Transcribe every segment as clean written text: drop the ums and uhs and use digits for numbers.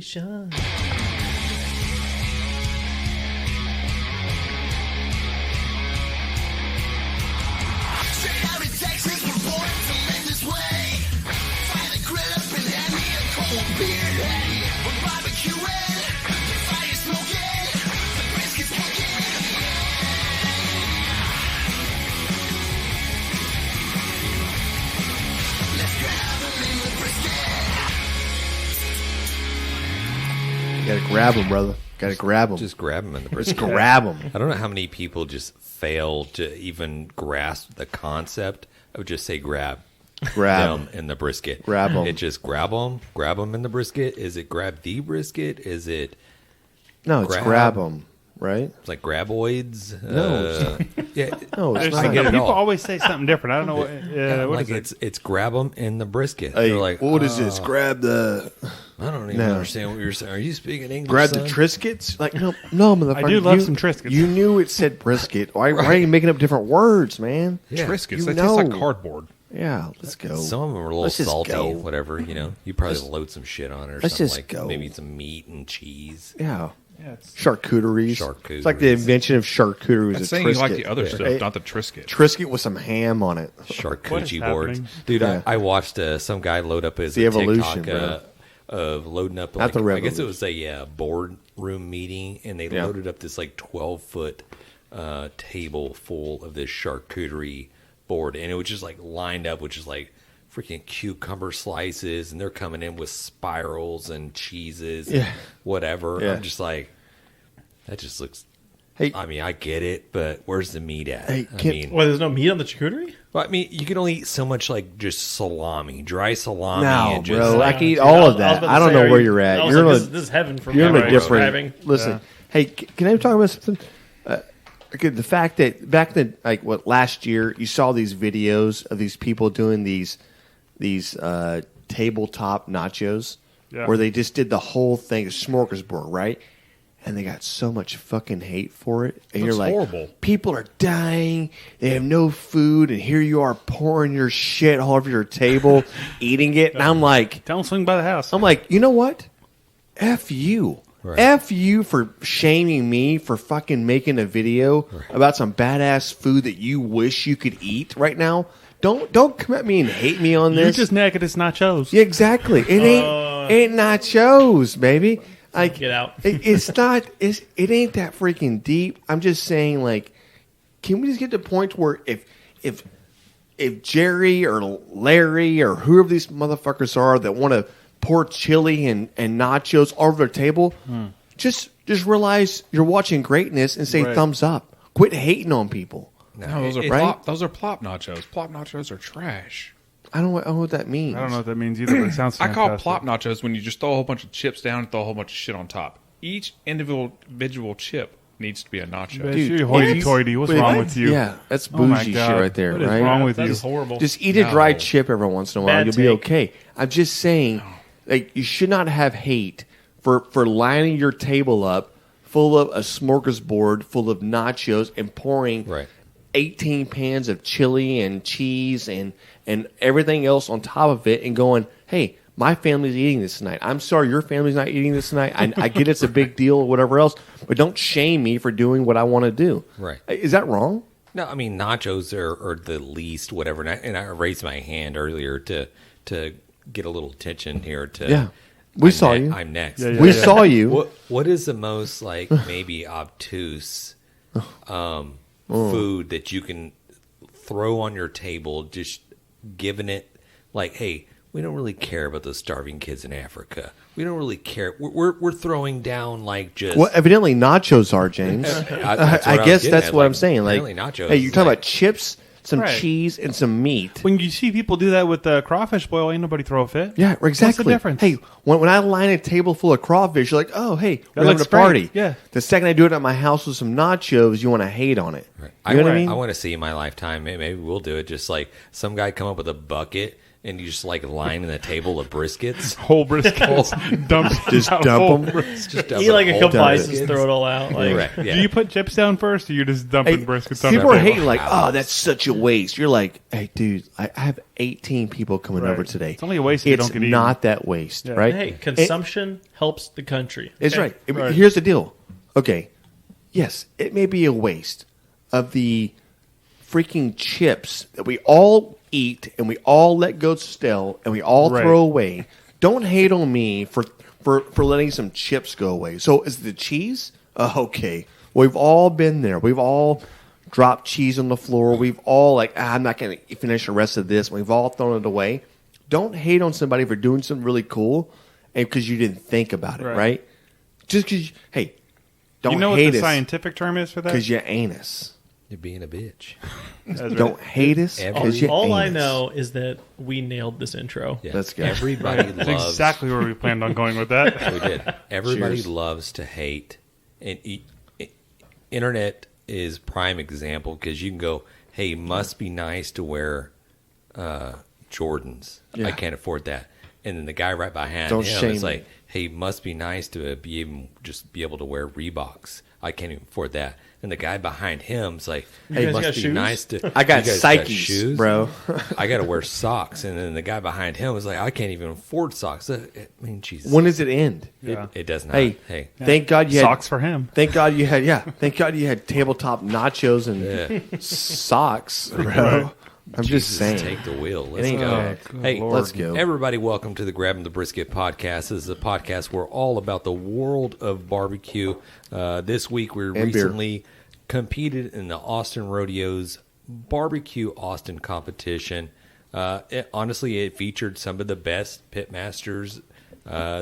Sean. Gotta grab him, brother. Gotta grab him. Just grab them in the brisket. Just grab him. I don't know how many people just fail to even grasp the concept of just say grab them in the brisket. Grab them. It just grab them in the brisket. Is it grab the brisket? Is it No, it's grab them, right? It's like graboids. No. Yeah. No, it's I not. get it People all. always say something different. I don't know what. What like is it? it's grab them in the brisket. Hey, They're like, what is this? Grab the I don't even understand what you're saying. Are you speaking English? grab son? the Triscuits? Like no, motherfucker. I do love some Triscuits. You knew it said brisket. Why are you making up different words, man? Yeah. Triscuits. You They know. taste like cardboard. Yeah, let's go. Some of them are a little Let's just salty, go. whatever. You know, you probably load some shit on it or Let's something just like go. maybe some meat and cheese. Yeah. Yeah, it's, Charcuteries. Charcuteries. It's like the invention of charcuteries. That's is saying you like Triscuit. the other stuff, Hey, not the Triscuit. Triscuit with some ham on it. Charcuterie What is boards. happening? Dude, Yeah. I watched some guy load up his The evolution, TikTok of loading up. Not Like, the I guess it revolution. was a boardroom meeting, and they Yeah. loaded up this like 12-foot table full of this charcuterie board, and it was just like lined up, which is like freaking cucumber slices, and they're coming in with spirals and cheeses, and Yeah. whatever. Yeah. I'm just like, that just looks. Hey, I mean, I get it, but where's the meat at? Hey, I Kip- mean, Well, there's no meat on the charcuterie? well, I mean, you can only eat so much, like just salami, dry salami, no, and just bro. I can eat Dude, all I of was that. about I to don't say, know are where you- you're at. I was You're like, in this is heaven for You're me. in a right? different. Having. Listen, hey, can I talk about something? Okay, the fact that back then, like last year, you saw these videos of these people doing these tabletop nachos, Yeah. where they just did the whole thing, a smorgasbord, right? And they got so much fucking hate for it. And Looks you're like, horrible. people are dying. They have no food, and here you are pouring your shit all over your table, eating it. And I'm like, don't swing by the house. you know what? F you. Right. F you for shaming me for fucking making a video about some badass food that you wish you could eat right now. Don't come at me and hate me on You're this. just naked. It's nachos. Yeah, exactly. It ain't nachos, baby. Like, Get out. It's not. It ain't that freaking deep. I'm just saying, like, can we just get to the point where if Jerry or Larry or whoever these motherfuckers are that want to pour chili and nachos all over their table, just realize you're watching greatness and say Right. thumbs up. Quit hating on people. No, those are Right? plop. Those are plop nachos. Plop nachos are trash. I don't know what that means. I don't know what that means either, but it sounds I fantastic. call plop nachos when you just throw a whole bunch of chips down and throw a whole bunch of shit on top. Each individual chip needs to be a nacho. But Dude, you're hoity-toity. What's Wait, wrong what? with you? Yeah, that's Oh my bougie shit God. right there, What is right? wrong with That you? is horrible. Just eat a dry No. chip every once in a while. Bad You'll be take. okay. I'm just saying, like, you should not have hate for lining your table up full of a smorgasbord full of nachos and pouring Right. 18 pans of chili and cheese and everything else on top of it and going, hey, my family's eating this tonight. I'm sorry your family's not eating this tonight. I get it's a big deal or whatever else, but don't shame me for doing what I want to do. Right. Is that wrong? No, I mean nachos are the least whatever, and I raised my hand earlier to get a little attention here. Yeah. We saw you. I'm next. Yeah, yeah. We saw you. What is the most like maybe obtuse food that you can throw on your table? Just giving it like, hey, we don't really care about those starving kids in Africa. We don't really care. We're throwing down like just. Well, evidently nachos are, James. That's what I I was guess getting that's at, what like, I'm saying. Like, apparently nachos hey, you're is talking like- about chips, some Right. cheese, and some meat. When you see people do that with the crawfish boil, ain't nobody throw a fit. Yeah, exactly. What's the difference? Hey, when I line a table full of crawfish, you're like, oh, hey, we're having a looks great. party. Yeah. The second I do it at my house with some nachos, you want to hate on it. Right. You know what I mean? I want to see in my lifetime. Maybe we'll do it. Just like some guy come up with a bucket and you just like lining the table of briskets. Whole briskets. Just dump them. Just dump Eat like a a whole couple bunch of slices, briskets. throw it all out. Like, Right, yeah. Do you put chips down first, or you just dumping briskets on People the are table? hating like, oh, that's such a waste. You're like, hey, dude, I have 18 people coming Right. over today. It's only a waste if you It's don't get eaten. not that waste, right? hey, consumption helps the country. It's Okay? right. Here's the deal. Okay, yes, it may be a waste of the freaking chips that we all eat and we all let go stale and we all Right. throw away. Don't hate on me for letting some chips go away. So is the cheese? Okay. We've all been there. We've all dropped cheese on the floor. We've all like, I'm not going to finish the rest of this. We've all thrown it away. Don't hate on somebody for doing something really cool and because you didn't think about it, Right. right? Just because, hey, don't You know what hate the us scientific term is for that? because you anus. You're being a bitch. That's right. Don't hate us because you All I anus. know is that we nailed this intro. Yeah. Let's go. Everybody That's loves. exactly where we planned on going with that. We did. Everybody Cheers. loves to hate, and internet is prime example because you can go, "Hey, must be nice to wear Jordans. Yeah. I can't afford that." And then the guy right behind Don't him shame is like, me. "Hey, must be nice to be able to wear Reeboks. I can't even afford that." And the guy behind him is like, "Hey, guys must got be shoes? nice to." I got "You guys Psyches, shoes, bro. I got to wear socks." And then the guy behind him was like, "I can't even afford socks." I mean, Jesus. When does it end? Yeah. It does not. Hey, thank God you had Socks for him. Thank God you had Thank God you had tabletop nachos and socks, bro. I'm just Jesus, saying. take the wheel. Let's ain't go. bad. Hey, Lord. Let's go. everybody, welcome to the Grabbing the Brisket podcast. This is a podcast where all about the world of barbecue. This week, we And beer. recently competed in the Austin Rodeo's BBQ competition. Honestly, it featured some of the best pitmasters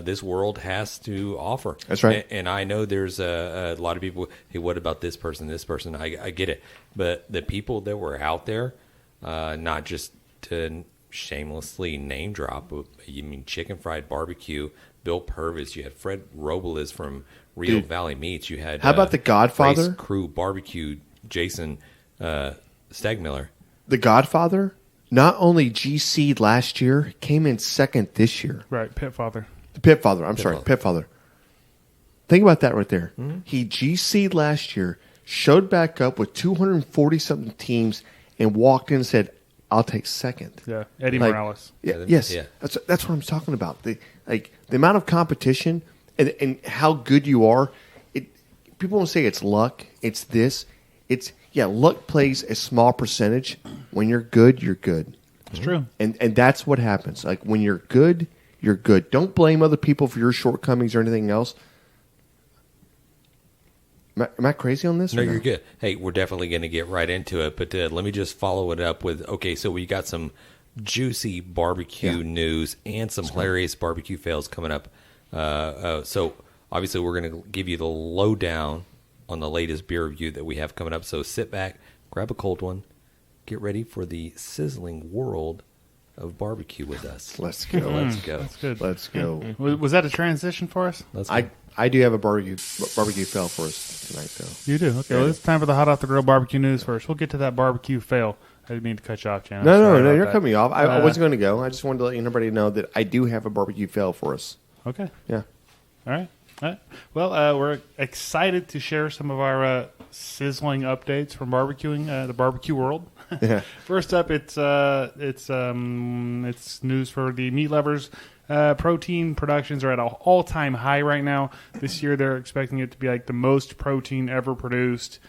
this world has to offer. That's right. And I know there's a lot of people, hey, what about this person, this person? I get it. But the people that were out there, not just to shamelessly name drop, but you mean Chicken Fried Barbecue, Bill Purvis, you had Fred Robles from Rio Dude. Valley Meats, you had How about The Godfather? Race Crew Barbecue, Jason Stegmiller. The Godfather, not only GC'd last year, came in second this year. Right, Pitfather. The Pitfather. I'm sorry, Pitfather. Pitfather. Think about that right there. Mm-hmm. He GC'd last year, showed back up with 240 something teams, and walked in and said, "I'll take second." Yeah, Eddie Like, Morales. Yeah, yes, Yeah. that's what I'm talking about. The amount of competition and how good you are. People won't say it's luck. It's this. Luck plays a small percentage. When you're good, you're good, It's true. and that's what happens. Like when you're good, you're good. Don't blame other people for your shortcomings or anything else. Am I crazy on this? No, or you're good. Hey, we're definitely going to get right into it, but let me just follow it up with, okay, so we got some juicy barbecue news and some hilarious barbecue fails coming up. So obviously we're going to give you the lowdown on the latest beer review that we have coming up. So sit back, grab a cold one, get ready for the sizzling world of barbecue with us. Let's go. Let's go. That's good. Let's go. Was that a transition for us? Let's go. I do have a barbecue fail for us tonight, though. You do. Okay, well, it's time for the hot off the grill barbecue news first. We'll get to that barbecue fail. I didn't mean to cut you off, Jan. No, Sorry about you're that. cutting me off. I wasn't going to go. I just wanted to let everybody know that I do have a barbecue fail for us. Okay. Yeah. All right. Well, we're excited to share some of our sizzling updates from barbecuing, the barbecue world. Yeah. First up, it's news for the meat lovers. Protein productions are at an all-time high right now. This year, they're expecting it to be like the most protein ever produced.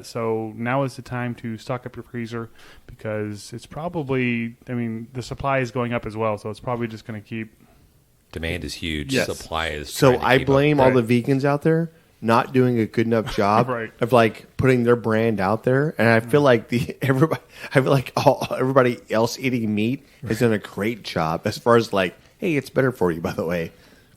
So now is the time to stock up your freezer because it's probably, the supply is going up as well. So it's probably just going to keep. Demand is huge. Yes. Supply is So trying to I keep up. blame all Right. the vegans out there not doing a good enough job Right. of like putting their brand out there, and I feel like everybody else eating meat has done a great job as far as like, hey, it's better for you. By the way,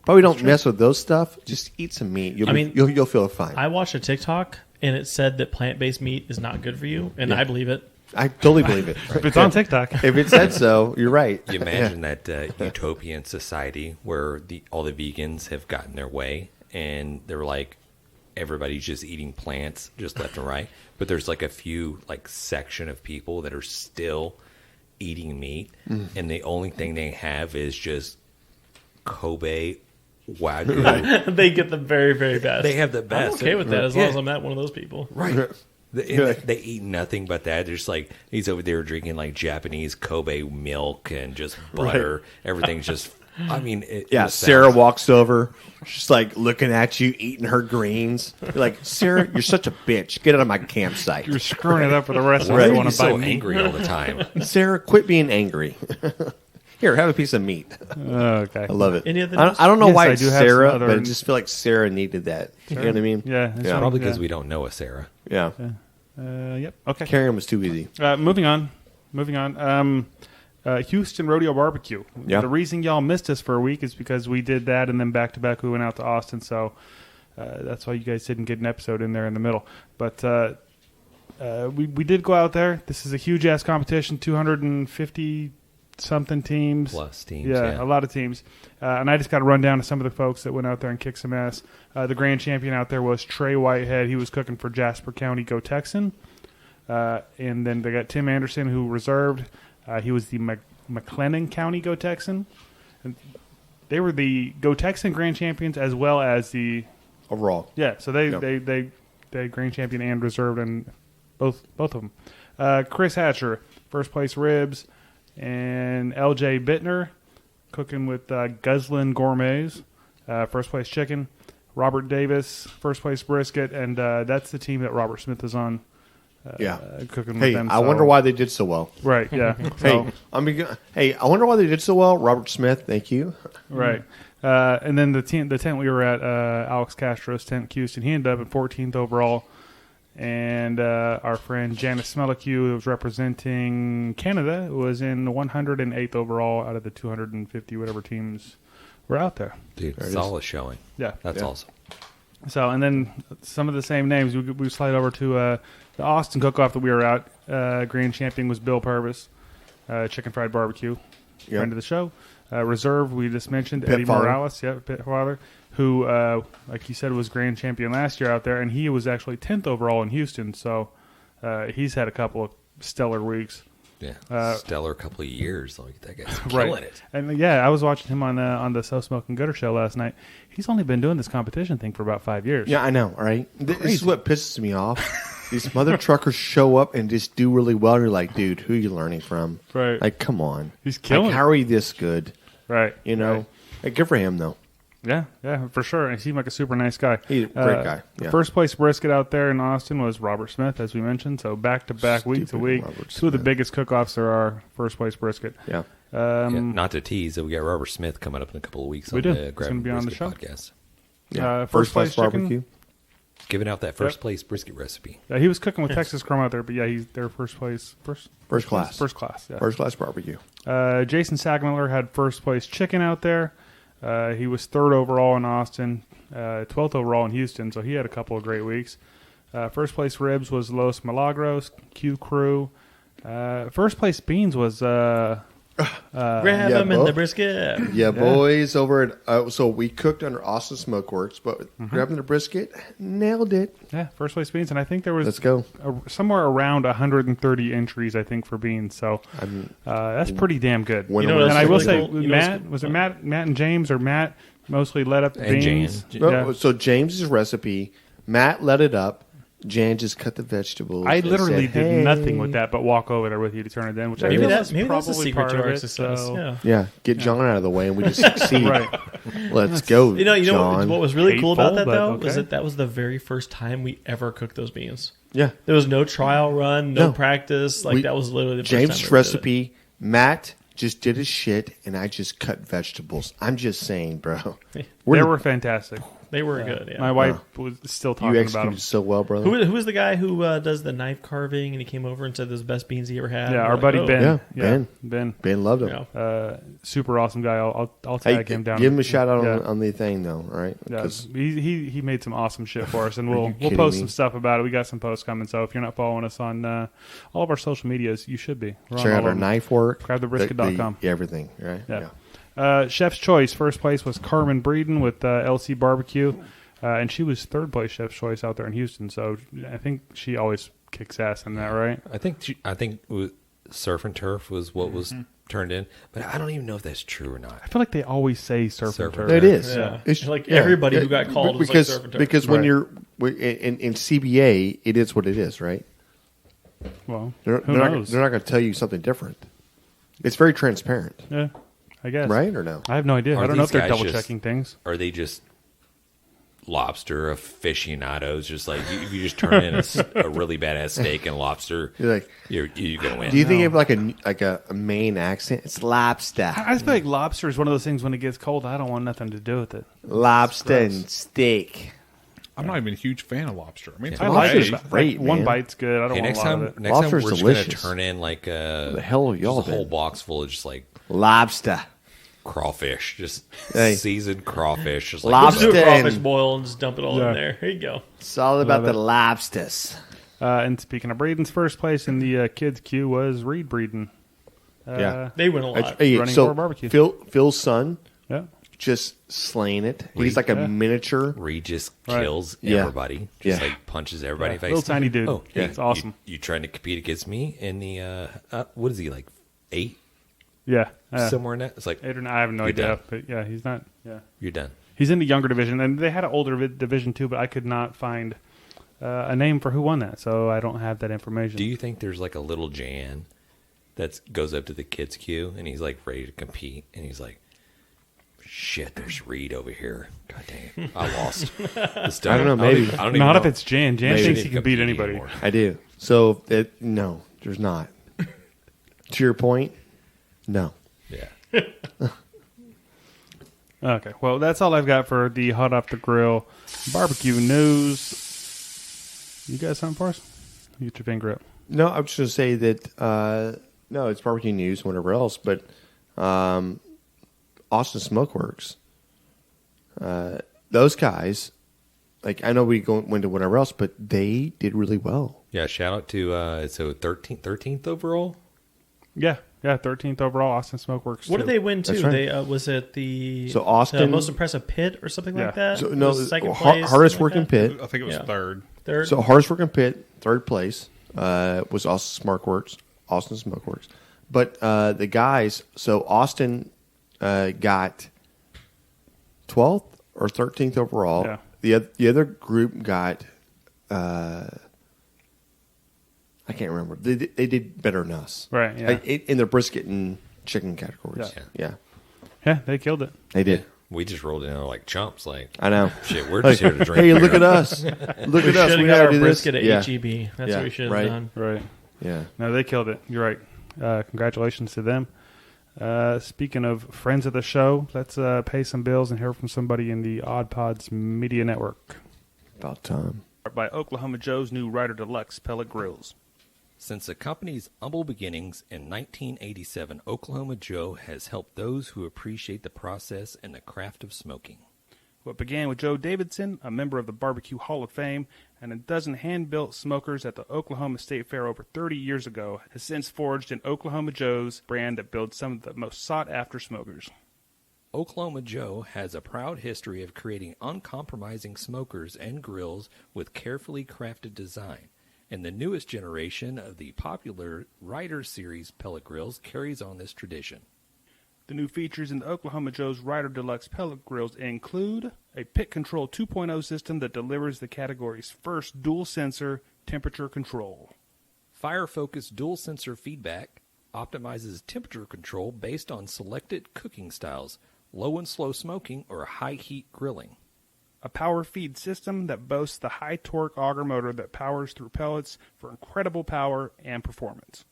probably don't mess with those stuff. Just eat some meat. You'll feel fine. I watched a TikTok and it said that plant-based meat is not good for you, and I believe it. I totally believe it. If it's on TikTok. If it said so, you're right. You imagine that utopian society where all the vegans have gotten their way and they're like, everybody's just eating plants just left and right. But there's like a few like section of people that are still eating meat, and the only thing they have is just Kobe Wagyu. They get the very, very best. They have the best. I'm okay with that as long as I'm not one of those people. Right. They eat nothing but that. They're just like, he's over there drinking like Japanese Kobe milk and just butter. Right. Everything's just, I mean, Sarah walks over. She's like looking at you, eating her greens. You're like, Sarah, you're such a bitch. Get out of my campsite. You're screwing it up for the rest of Why us. are Want you to buy so meat. angry all the time? Sarah, quit being angry. Here, have a piece of meat. Okay. I love it. Any other I don't know Yes, why I it's do have Sarah, some other- but I just feel like Sarah needed that. You know what I mean? Yeah. Yeah. Probably because we don't know a Sarah. Yeah. Yep. Okay. Carrying was too easy. Moving on. Houston Rodeo BBQ. Yeah. The reason y'all missed us for a week is because we did that, and then back to back we went out to Austin. So that's why you guys didn't get an episode in there in the middle. But we did go out there. This is a huge ass competition. 250 something teams. Plus teams. Yeah, a lot of teams. And I just got to run down to some of the folks that went out there and kicked some ass. The grand champion out there was Trey Whitehead. He was cooking for Jasper County Go Texan. And then they got Tim Anderson, who reserved. He was the McLennan County Go Texan. And they were the Go Texan grand champions as well as the Overall. yeah. So they grand champion and reserved and both of them. Chris Hatcher, first place ribs, and LJ Bittner cooking with Guslin Gourmets, first place chicken. Robert Davis, first place brisket, and that's the team that Robert Smith is on. Cooking with them. I wonder why they did so well. Right. Yeah. So, I wonder why they did so well. Robert Smith, thank you. right. And then the tent we were at, Alex Castro's tent, Houston. He ended up at 14th overall. And our friend Janice Smelicue, who was representing Canada, was in 108th overall out of the 250 whatever teams were out there. Dude, solid showing. Yeah. That's awesome. So, and then some of the same names. We slide over to the Austin cook-off that we were at. Grand champion was Bill Purvis, chicken fried barbecue, friend of the show. Reserve, we just mentioned, Eddie Morales, Pitfather, who, like you said, was grand champion last year out there, and he was actually 10th overall in Houston. So he's had a couple of stellar weeks. Yeah, stellar couple of years. Like that guy's killing it. And I was watching him on the So Smoking Gooder show last night. He's only been doing this competition thing for about 5 years. Yeah, I know, right? This is what pisses me off. These mother truckers show up and just do really well. You're like, dude, who are you learning from? Right. Like, come on. He's killing Like, how are you this good? Right. You know? Right. Like, good for him, though. Yeah, for sure. And he seemed like a super nice guy. He's a great guy. Yeah. First place brisket out there in Austin was Robert Smith, as we mentioned. So back-to-back, week to week. Two of the biggest cook-offs there are, first place brisket. Yeah. Not to tease, we got Robert Smith coming up in a couple of weeks on the Grab and Brisket podcast. Yeah. First place barbecue. Giving out that first place brisket recipe. Yeah, he was cooking with Texas Chrome out there, but he's their first place. First class. First class, yeah. First class barbecue. Jason Sagmiller had first place chicken out there. He was 3rd overall in Austin, 12th overall in Houston, so he had a couple of great weeks. First place ribs was Los Milagros, Q Crew. First place beans was... grab them in the brisket. Yeah, boys over at... so we cooked under Austin Smokeworks, but grabbing the brisket, nailed it. Yeah, first place beans, and I think there was Let's go. Somewhere around 130 entries, I think, for beans. So that's pretty damn good. You know what and else I is will really say, cool? You know Matt was it Matt and James, or Matt mostly led up the And beans. Jan. No, so James's recipe, Matt let it up. Jan just cut the vegetables. I and literally said, did "Hey." nothing with that, but walk over there with you to turn it in. Which I Maybe feel that's is the probably secret part to of our it, success. so- Yeah. Yeah, get John out of the way and we just succeed. Right. Let's go, You know John. what was really cool about that, Hateful, though, but was okay. that was the very first time we ever cooked those beans. Yeah. There was no trial run, no No. practice. Like, that was literally the first James' time we ever did it. recipe, Matt just did his shit, and I just cut vegetables. I'm just saying, bro. They were fantastic. They were good, yeah. My wife was still You talking about executed them. so well, brother. Who was the guy who does the knife carving, and he came over and said those best beans he ever had? Yeah, We're our like, buddy oh. Ben. Yeah, Ben. Ben loved him. Yeah. Super awesome guy. I'll Hey, tag him down. give him a shout out Yeah. on the thing, though. All right? Yeah, 'Cause he made some awesome shit for us, and we'll kidding post me? some stuff about it. We got some posts coming, so if you're not following us on all of our social medias, you should be. We're on check all out our of them. knife work. GrabTheBrisket.com. Everything, right? Yeah. Chef's Choice, first place was Carmen Breeden with LC Barbecue, and she was 3rd place Chef's Choice out there in Houston. So I think she always kicks ass in that, right? I think surf and turf was what was turned in, but I don't even know if that's true or not. I feel like they always say surf and turf. It is. Yeah. It's like everybody who got called was like surf and turf. Because when Right. you're in CBA, it is what it is, right? Well, They're who not knows? going to tell you something different. It's very transparent, Yeah, I guess. right or no? I have no idea. Are I don't know these if they're guys double just- checking things. Are they just lobster aficionados? Just like if you just turn in a really badass steak and lobster, You're like, you're gonna win. do you think you have like a Maine accent? It's lobster, I just feel like lobster is one of those things when it gets cold, I don't want nothing to do with it. lobster Gross. and steak. I'm not even a huge fan of lobster. I mean, it's I okay. like Lobster's it. but, great, like, one man. bite's good. I don't Hey, want next a lot time, of it. next time Lobster's we're just delicious. gonna turn in like The hell are y'all just a whole been? box full of just like Lobster. crawfish, just Hey. seasoned crawfish, just like Lobster. Just do a crawfish and- boil and just dump it all Yeah. in there. Here you go. It's all about Love the it. lobsters. And speaking of breedings, first place in the kids' queue was Reed breeding. Yeah. They win a lot. Hey, running so for a barbecue. Phil's son Yeah. just slaying it. He's like a Yeah. miniature. Reed just Right. kills Yeah. everybody, just Yeah. like punches everybody in the face. Little tiny dude. Oh, Yeah, hey, it's awesome. You trying to compete against me in the what is he like 8 Yeah. somewhere in that? It's like 8 or 9, I have no You're idea. done. But yeah, he's not. Yeah. you're done. He's in the younger division, and they had an older division too, but I could not find a name for who won that, so I don't have that information. Do you think there's like a little Jan that goes up to the kids queue and he's like ready to compete and he's like, shit, there's Reed over here. God dang it, I lost. This I don't know, maybe. I don't even Not know. if it's Jan. Jan Maybe. thinks he can beat Compete anybody. anymore. I do. So no, there's not. To your point, no. Yeah. Okay, well, that's all I've got for the hot off the grill barbecue news. You got something for us? You get your finger up. No, I was just going to say that, no, it's barbecue news, whatever else, but Austin Smokeworks, those guys, like, I know we went to whatever else, but they did really well. Yeah, shout out to so 13th overall. Yeah, 13th overall, Austin Smokeworks. What too. did they win too? That's right. They was it the So Austin- most impressive pit or something Yeah. like that? So, no, Was second har- place, hardest something working like that? pit. I think it was Yeah. third. Third. So hardest working pit, third place, was Austin Smokeworks. But the guys, so Austin got 12th or 13th overall. Yeah. The other group got, I can't remember. They did better than us. Right, yeah. In the brisket and chicken categories. Yeah. Yeah, Yeah, they killed it. they did. We just rolled in there like chumps. Like, I know. shit, we're just here to drink. Hey, beer. look at us. Look we at us. should have We got gotta our do this. brisket at Yeah. HEB. That's Yeah, what we should have right. done. Right. Yeah. No, they killed it. You're right. Congratulations to them. Speaking of friends of the show, let's pay some bills and hear from somebody in the Oddpods Media Network. About time. By Oklahoma Joe's new Ryder Deluxe pellet grills. Since the company's humble beginnings in 1987, Oklahoma Joe has helped those who appreciate the process and the craft of smoking. What began with Joe Davidson, a member of the Barbecue Hall of Fame, and a dozen hand-built smokers at the Oklahoma State Fair over 30 years ago, has since forged an Oklahoma Joe's brand that builds some of the most sought-after smokers. Oklahoma Joe has a proud history of creating uncompromising smokers and grills with carefully crafted design, and the newest generation of the popular Ryder Series pellet grills carries on this tradition. The new features in the Oklahoma Joe's Ryder Deluxe pellet grills include a Pit Control 2.0 system that delivers the category's first dual-sensor temperature control. Fire-focused dual-sensor feedback optimizes temperature control based on selected cooking styles, low and slow smoking, or high-heat grilling. A power feed system that boasts the high-torque auger motor that powers through pellets for incredible power and performance.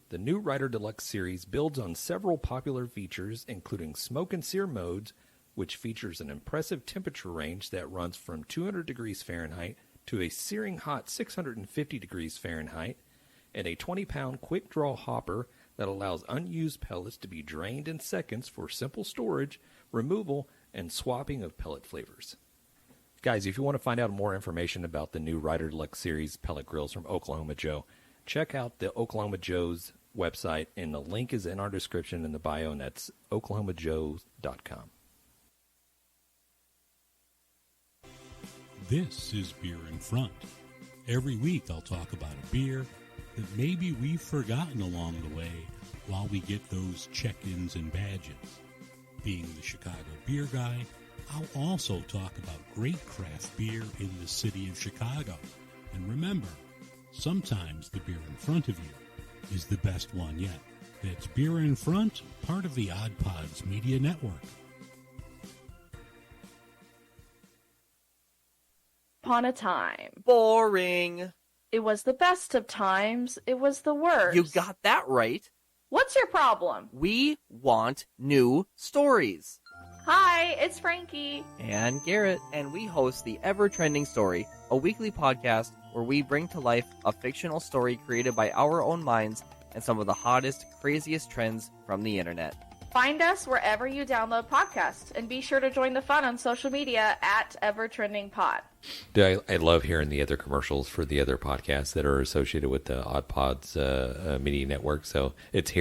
The new Ryder Deluxe series builds on several popular features, including smoke and sear modes, which features an impressive temperature range that runs from 200 degrees Fahrenheit to a searing hot 650 degrees Fahrenheit, and a 20-pound quick-draw hopper that allows unused pellets to be drained in seconds for simple storage, removal, and swapping of pellet flavors. Guys, if you want to find out more information about the new Ryder Deluxe series pellet grills from Oklahoma Joe, check out the Oklahoma Joe's website, and the link is in our description in the bio, and that's oklahomajoes.com. This is Beer in Front. Every week I'll talk about a beer, that maybe we've forgotten along the way while we get those check-ins and badges. Being the Chicago beer guy, I'll also talk about great craft beer in the city of Chicago. And remember, sometimes the beer in front of you is the best one yet. That's Beer in Front, part of the Oddpods Media Network. Upon a time. Boring. It was the best of times. It was the worst. You got that right. What's your problem? We want new stories. Hi, it's Frankie. And Garrett. And we host the Evertrending Story, a weekly podcast where we bring to life a fictional story created by our own minds and some of the hottest, craziest trends from the internet. Find us wherever you download podcasts, and be sure to join the fun on social media at EvertrendingPod. Dude, I love hearing the other commercials for the other podcasts that are associated with the Oddpods Media Network. So it's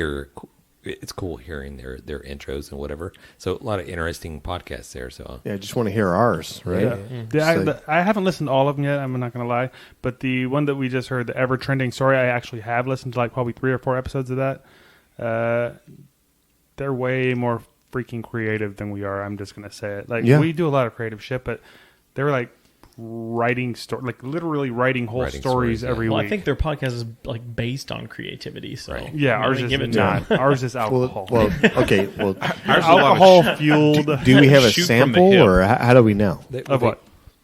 cool hearing their intros and whatever. So a lot of interesting podcasts there. So Yeah, I just want to hear ours, right? Yeah. I haven't listened to all of them yet. I'm not going to lie, but the one that we just heard, the Evertrending Story, I actually have listened to like probably 3 or 4 episodes of that. They're way more freaking creative than we are. I'm just going to say it. Like we do a lot of creative shit, but they're like literally writing whole stories every week. I think their podcast is like based on creativity. So yeah, ours is not. Ours is alcohol. Well, okay. Well, alcohol fueled. Do we have a Shoot from sample, the hip. or how do we know? Of what?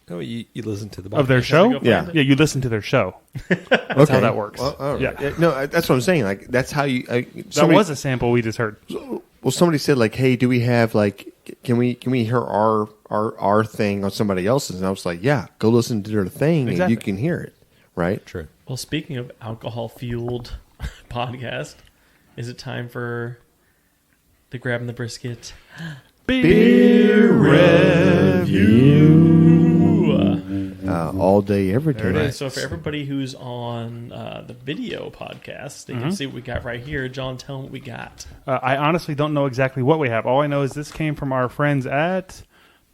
Oh, you listen to the podcast. Of their show? Yeah. Yeah, you listen to their show. That's how that works. Well, all right. Yeah. No, that's what I'm saying. Like that's how you. That was a sample we just heard. Well, somebody said like, "Hey, do we have like, can we hear our thing on somebody else's?" And I was like, "Yeah, go listen to their thing, and you can hear it." Right? True. Well, speaking of alcohol-fueled podcast, is it time for the Grabbing the Brisket Beer review? All day, every There it day. is. So for everybody who's on the video podcast, they can see what we got right here. John, tell them what we got. I honestly don't know exactly what we have. All I know is this came from our friends at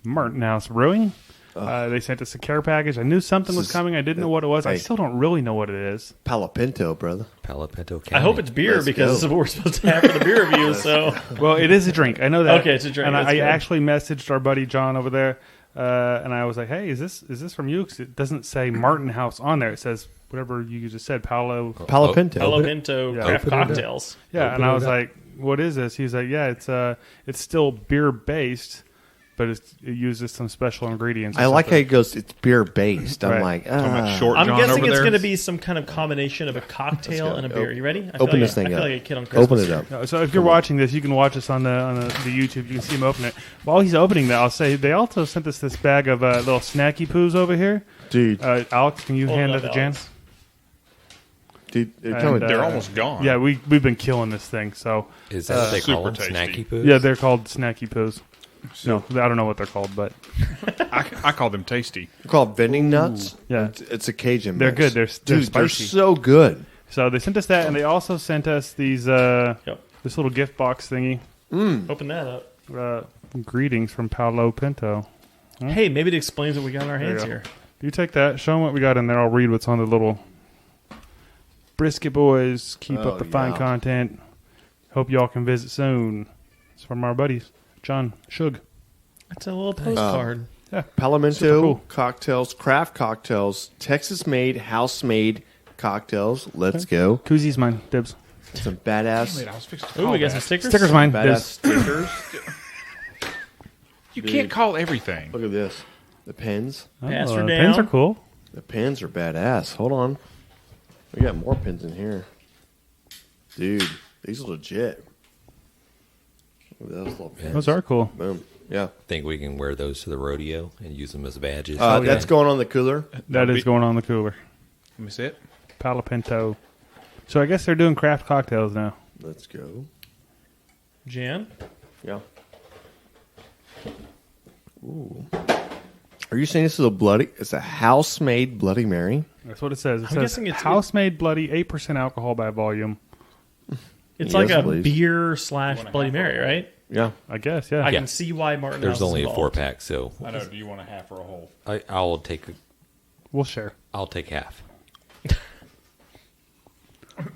Martin House Brewing. They sent us a care package. I knew something was coming. I didn't know what it was. I Hey. still don't really know what it is. Palo Pinto, brother. Palo Pinto I hope it's beer Let's because go. this is what we're supposed to have for the beer review. So Well, it is a drink. I know that. Okay, it's a drink. And That's I good. actually messaged our buddy John over there, and I was like, "Hey, is this from you?" Because it doesn't say Martin House on there. It says whatever you just said, Palo. Palo Pinto. Palo Pinto Yeah. craft Open it up. cocktails. Yeah, and I was like, "What is this?" He was like, "Yeah, it's still beer based, but it uses some special ingredients." or I like how something." he goes. It's beer based. I'm Right. like, Talking about Short I'm John guessing over it's there. going to be some kind of combination of a cocktail and a beer. You ready? I feel Open like this thing I feel up. like a kid on Christmas. Open it up. No, so if you're watching this, you can watch us on the YouTube. You can see him open it. While he's opening that, I'll say they also sent us this bag of little snacky poos over here. Dude, Alex, can you Hold hand it that up, to Jan? Alex. dude, And, They're almost gone. Yeah, we've been killing this thing. So Is that what they call super them? tasty. Snacky poos? yeah, they're called snacky poos. No, I don't know what they're called, but I call them tasty. They're called vending nuts. Yeah. It's a Cajun. They're mix. good. They're Dude, they're spicy. so good. So they sent us that, and they also sent us these this little gift box thingy. Open that up. Greetings from Palo Pinto. Hey, maybe it explains what we got in our There you hands go. here. You take that. Show them what we got in there. I'll read what's on the little brisket boys. Keep Oh, up the fine yeah. content. Hope y'all can visit soon. It's from our buddies, John Shug. It's a little postcard. Super Palomento cool. cocktails, craft cocktails, Texas-made, house-made cocktails. Let's go. Koozies mine. Dibs. Some badass, Wait, I was fixing to Ooh, call we got that. some stickers. Stickers mine. badass Dibs. stickers. You can't call everything. Look at this. The pins. Pass her Pins down. are cool. The pins are badass. Hold on. We got more pins in here. Dude, these are legit. Look at those little pins. Those are cool. Boom. Yeah. Think we can wear those to the rodeo and use them as badges? That's going on the cooler. That is going on the cooler. Let me see it. Palo Pinto. So I guess they're doing craft cocktails now. Let's go. Jan? Yeah. Ooh. Are you saying this is a bloody? It's a house-made Bloody Mary. That's what it says. It I'm says guessing it's- house-made bloody, 8% alcohol by volume. It's Yes, like a please. beer / Bloody Mary, right? Yeah. I guess, yeah. I can see why Martin There's House is only a involved. 4-pack, so I know. Do you want a half or a whole? I'll take We'll share. half.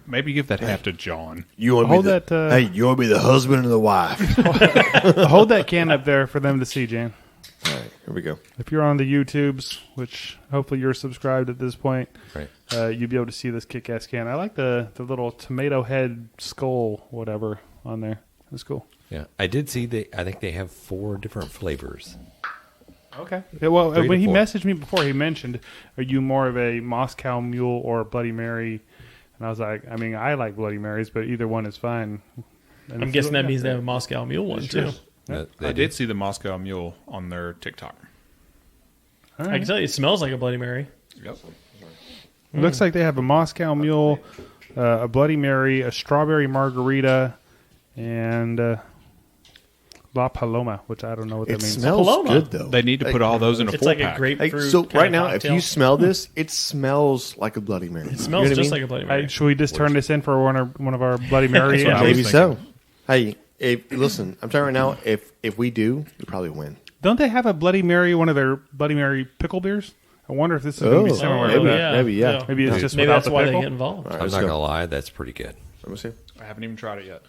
Maybe give that half to John. You want Hold me that, hey, you want to be the husband or the wife? Hold that can up there for them to see, Jan. All right, here we go. If you're on the YouTubes, which hopefully you're subscribed at this point, Right. you'll be able to see this kick-ass can. I like the little tomato head skull, whatever, on there. That's cool. Yeah, I did see I think they have 4 different flavors. Okay. Yeah, well, 3 to when he 4. messaged me before, he mentioned, "Are you more of a Moscow Mule or a Bloody Mary?" And I was like, "I mean, I like Bloody Marys, but either one is fine." And I'm guessing that means they have a Moscow Mule one too. I did see the Moscow Mule on their TikTok. All I right. can tell you, it smells like a Bloody Mary. Yep. It looks like they have a Moscow Mule, a Bloody Mary, a strawberry margarita, and La Paloma, which I don't know what that It means. smells Paloma. good though. They need to put all those in a It's full like pack. a grapefruit. So kind right of now, cocktail. if you smell this, it smells like a Bloody Mary. it smells just like a Bloody Mary. Should we just turn this in for one of our Bloody Mary? That's what I was Maybe so. thinking. Hey, listen, I'm telling you right now, if we do, we probably win. Don't they have a Bloody Mary, one of their Bloody Mary pickle beers? I wonder if this is going to be similar to maybe. that. Maybe, yeah. Maybe it's just maybe without that's the why pickle? they get involved. All right, I'm let's not go. gonna lie, that's pretty good. Let me see. I haven't even tried it yet.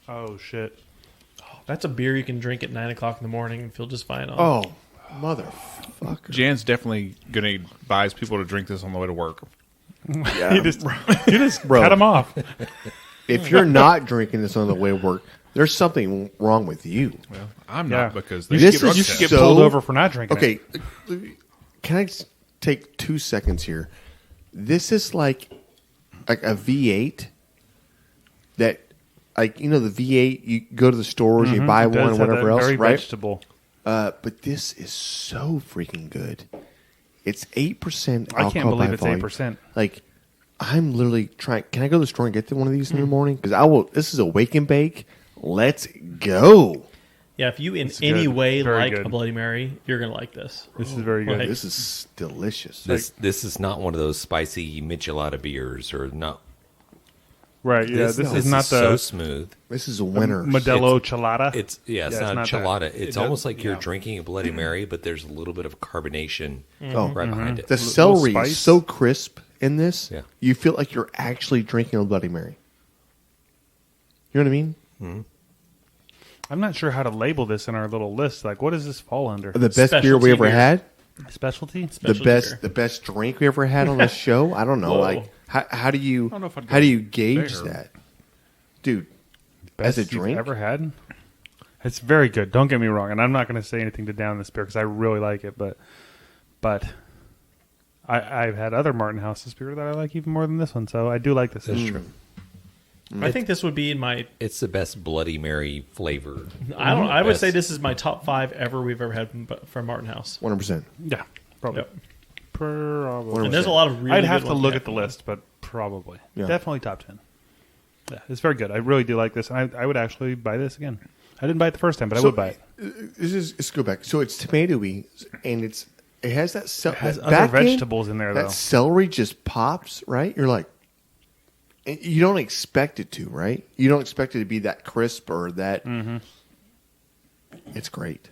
Oh, shit. That's a beer you can drink at 9 o'clock in the morning and feel just fine on. Oh, motherfucker. Jan's definitely going to advise people to drink this on the way to work. Yeah. You just Bro. cut them off. If you're not drinking this on the way to work, there's something wrong with you. Well, I'm Yeah. not because You they just- drug you test. should Get So- pulled over for not drinking it. Okay, can I just take 2 seconds here? This is like a V8 that, like, you know, the V8, you go to the stores, you buy It one, does and have whatever that else, very right? vegetable. But this is so freaking good. It's 8% I alcohol can't believe by it's volume. 8%. Like, I'm literally trying. Can I go to the store and get one of these in the morning? Because I will. This is a wake and bake. Let's go. Yeah, if you in It's any good. way Very like good. a Bloody Mary, you're going to like this. This is very good. Right. This is delicious. This is not one of those spicy michelada beers, or not. Right, yeah. This is not so the smooth. This is a winner. Modelo Chelada. It's Yeah, it's it's not not chelada. that. It's It almost does- like you're yeah. drinking a Bloody Mary, but there's a little bit of carbonation Oh. right behind it. The Little celery spice. is so crisp in this. Yeah. You feel like you're actually drinking a Bloody Mary. You know what I mean? I'm not sure how to label this in our little list. Like, what does this fall under? The best beer we Specialty ever beer. had. Specialty? Specialty beer. The best drink we ever had on the show. I don't know. Whoa. Like how do you don't know if I'd how go do you gauge there. that, dude? Best As a you've drink, ever had? It's very good. Don't get me wrong, and I'm not going to say anything to down this beer because I really like it. But I've had other Martin House's beer that I like even more than this one, so I do like this. That's true. I think this would be in my. It's the best Bloody Mary flavor. I don't. I would Best. say this is my top 5 ever we've ever had from Martin House. 100%. Yeah, probably. Yep. Probably. And there's a lot of really. I'd have good to ones look there. at the list, but probably. Yeah. Definitely top 10. Yeah, it's very good. I really do like this, and I would actually buy this again. I didn't buy it the first time, but I would buy it. Let's go back. So it's tomatoey, and it has that. It has that other back end, vegetables in there, that though. celery just pops, right? You're like, and you don't expect it to, right? You don't expect it to be that crisp or that. Mm-hmm. It's great.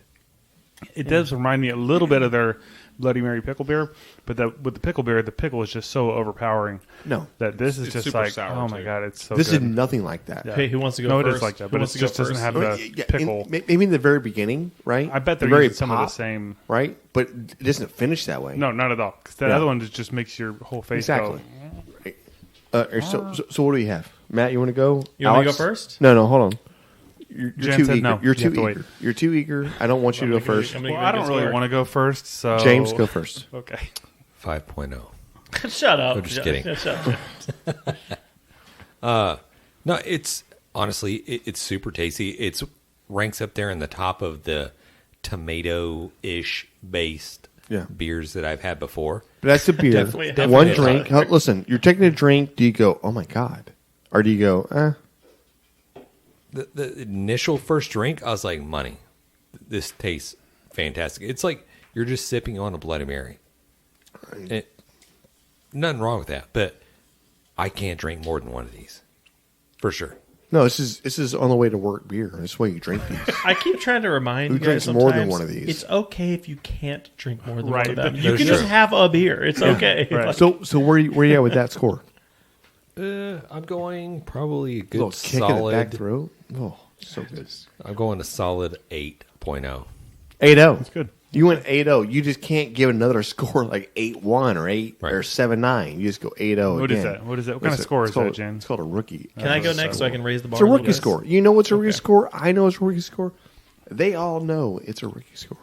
It does remind me a little bit of their Bloody Mary pickle beer, but with the pickle beer, the pickle is just so overpowering No, that this is It's just super like, sour, oh my too. god, it's so this good. is nothing like that. Yeah. Hey, who wants to go No, it first? is like that, Who but wants it to go just doesn't first? have Well, the yeah, pickle. maybe in the very beginning, right? I bet The they're very using some of the pop, same. right? But it doesn't finish that way. No, not at all. Because that Yeah. other one just makes your whole face exactly. go. So what do we have? Matt, you want to go? You want me to Alex? go first? No, hold on. You're Jen too said eager. no. You're You too have to eager. wait. You're too eager. I don't want you to go first. I'm gonna Well, give I you a don't good really score. want to go first, so James, go first. Okay. 5.0. Shut up. I'm just kidding. Shut up. No, it's honestly it's super tasty. It's ranks up there in the top of the tomato-ish based Yeah. beers that I've had before. But that's a beer. Definitely One have drink. Listen, you're taking a drink. Do you go, oh my God? Or do you go, The initial first drink, I was like, money. This tastes fantastic. It's like you're just sipping on a Bloody Mary. Nothing wrong with that, but I can't drink more than one of these, for sure. No, this is on the way to work beer. This is why you drink these. I keep trying to remind Who you guys drinks sometimes more than one of these? It's okay if you can't drink more than Right, one of them. but You That's can just true. have a beer. It's okay. Right. Like, So where you at with that score? I'm going probably a good little kick in the back solid. throat. Oh, so good. I'm going a solid 8.0. 8-0. That's good. You went 8-0. You just can't give another score like 8-1 or 8 Right. or 7-9. You just go 8-0 What again. is that? What is that? What kind of score is that, Jen? It's called a rookie. Can I go next so I can raise the bar? It's a little rookie bit? score. You know what's a rookie score? I know it's a rookie score. They all know it's a rookie score.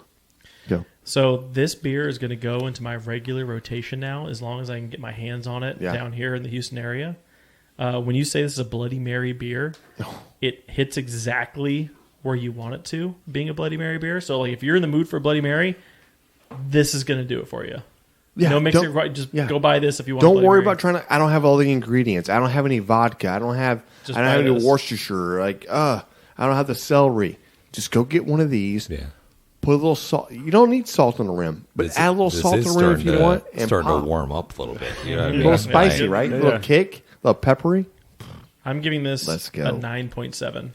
Go. So this beer is going to go into my regular rotation now, as long as I can get my hands on it down here in the Houston area. When you say this is a Bloody Mary beer, it hits exactly where you want it to, being a Bloody Mary beer. So, like, if you're in the mood for a Bloody Mary, this is going to do it for you. Yeah, no mixer, just go buy this if you want. Don't Bloody worry Mary. about trying to. I don't have all the ingredients. I don't have any vodka. I don't have Just any buy this. Worcestershire. I don't have the celery. Just go get one of these. Yeah. Put a little salt. You don't need salt on the rim, but add a little This salt on is the rim if starting you want. And starting pop. to warm up a little bit. You know what I A mean? little spicy, Yeah. right? Yeah. A little kick, a little peppery. I'm giving this Let's go. a 9.7.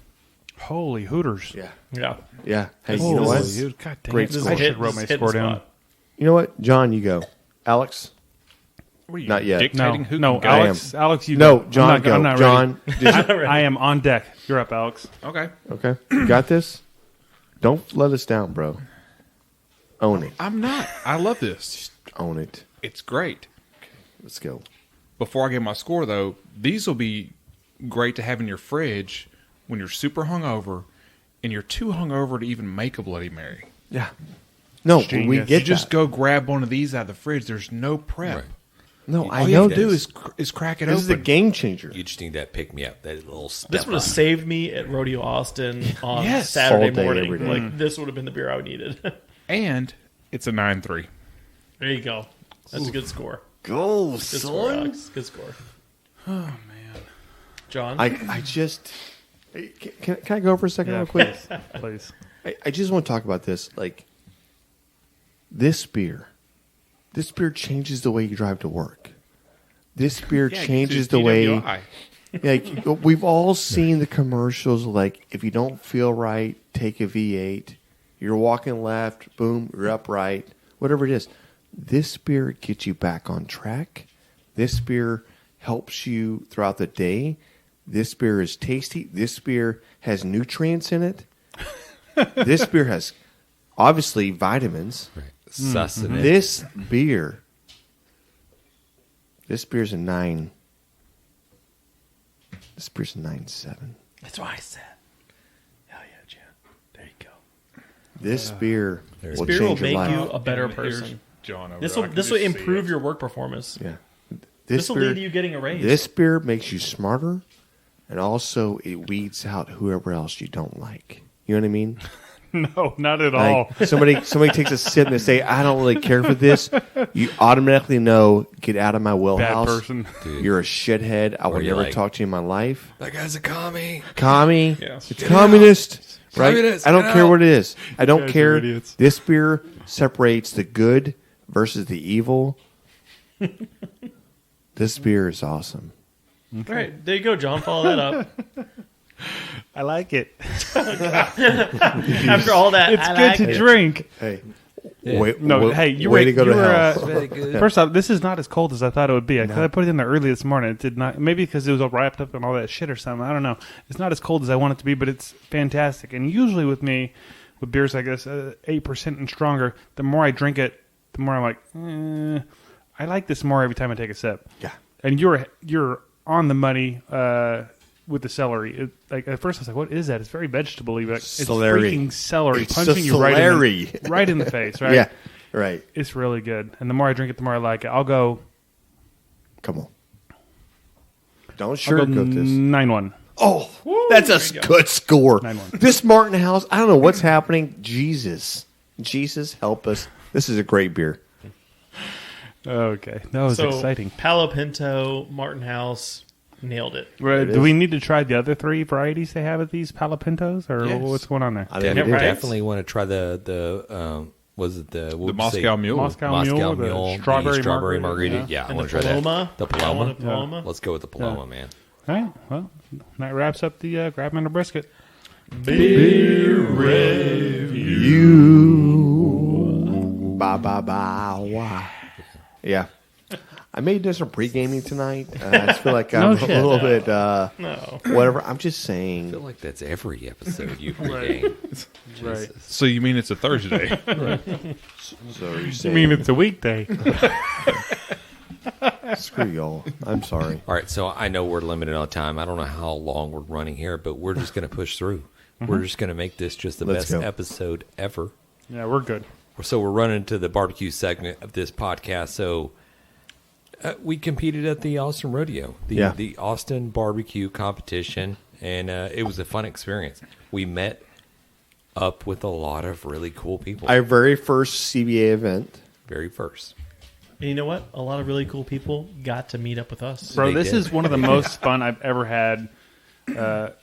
Holy Hooters. Yeah. Yeah. Yeah. Hey, Holy you know what? Hooters. God dang Great it. score. I should Hit- wrote my hit the score down. spot. You know what? John, you go. Alex? What are you, Not yet. dictating who No, can go? Alex. Alex, you No, go. John, I'm not, go. I'm not John, ready. did you- I am on deck. You're up, Alex. Okay. okay. You got this? Don't let us down, bro. Own it. I'm not. I love this. Own it. It's great. Let's go. Before I get my score, though, these will be great to have in your fridge when you're super hungover and you're too hungover to even make a Bloody Mary. Yeah. No, we Genius. get You just that. go grab one of these out of the fridge. There's no prep. Right. No, All I you know have to do this. is crack it This is a open. game changer. You just need that pick me up, that little step. This would have up. saved me at Rodeo Austin on Yes. Saturday All day, morning. every day. Like, this would have been the beer I needed. And it's a 9.3. There you go. That's a good score. Go, Good score, Alex. Good score. Oh, man. John? I just... Hey, can I go for a second Yeah, real quick? Please. I just want to talk about this. Like, this beer changes the way you drive to work. This beer Yeah, changes it's a the way... DWI. Yeah, we've all seen the commercials. Like, if you don't feel right, take a V8. You're walking left, boom, you're upright. Whatever it is, this beer gets you back on track. This beer helps you throughout the day. This beer is tasty. This beer has nutrients in it. This beer has obviously vitamins. Right. Sustenance. This beer's a 9. This beer's a 9.7. That's what I said. Hell yeah, Jen. There you go. This beer This will Beer will change your make life. you a better And here's person. John over This there. will I can this will just see improve it. your work performance. Yeah. This will lead to you getting a raise. This beer makes you smarter, and also it weeds out whoever else you don't like. You know what I mean? No, not at all. Like somebody takes a sip and they say, "I don't really care for this." You automatically know, get out of my Bad wheelhouse. person. Dude. You're a shithead. I will Or you're never like- talk to you in my life. That guy's a commie. Commie. Yes. It's communist. Right? Communist, I don't get care out. what it is. I don't guys are care. idiots. This beer separates the good versus the evil. This beer is awesome. All right, there you go, John. Follow that up. I like it. After all that, It's I good like to it. drink. Hey, Yeah. wait, No, wait, hey, you way were, to go you to were, hell. Very good. First off, this is not as cold as I thought it would be. I put it in there early this morning. It did not. Maybe because it was all wrapped up in all that shit or something. I don't know. It's not as cold as I want it to be, but it's fantastic. And usually with me, with beers like this, 8% and stronger, the more I drink it, the more I'm like, I like this more every time I take a sip. Yeah. And you're on the money with the celery. Like at first I was like, what is that? It's very vegetable-y. But it's Celery. freaking celery It's punching the you celery. right in the face, right? Yeah, right. It's really good. And the more I drink it, the more I like it. I'll go Come on. Don't I'll go sugarcoat this. 9-1. Oh, that's a good score. 9-1. This Martin House, I don't know what's happening. Jesus, help us. This is a great beer. Okay. That was So, exciting. Palo Pinto, Martin House, nailed it. Right, it do is. we need to try the other 3 varieties they have at these Palo Pintos? Or Yes. what's going on there? I think Yeah, it is. right. Definitely want to try the was it the what The would you say? Moscow Mule. Moscow Mule, the strawberry margarita. margarita. Yeah, I And want the to try Paloma. that. The I want Paloma. a Paloma. Let's go with the Paloma, man. All right. Well, that wraps up the Grab and a Brisket. You. Ba ba ba. Wah. Yeah. I may do some pre-gaming tonight. I just feel like I'm a little bit whatever. I'm just saying. I feel like that's every episode you pregame. Right. So you mean it's a Thursday? So you're You saying, mean it's a weekday? screw y'all. I'm sorry. All right, so I know we're limited on time. I don't know how long we're running here, but we're just going to push through. We're just going to make this just the Let's best go. episode ever. Yeah, we're good. So we're running to the barbecue segment of this podcast. So we competed at the Houston Rodeo, the Austin barbecue competition, and it was a fun experience. We met up with a lot of really cool people. Our very first CBA event. Very first. And you know what? A lot of really cool people got to meet up with us. Bro, They this did. is one of the most fun I've ever had. At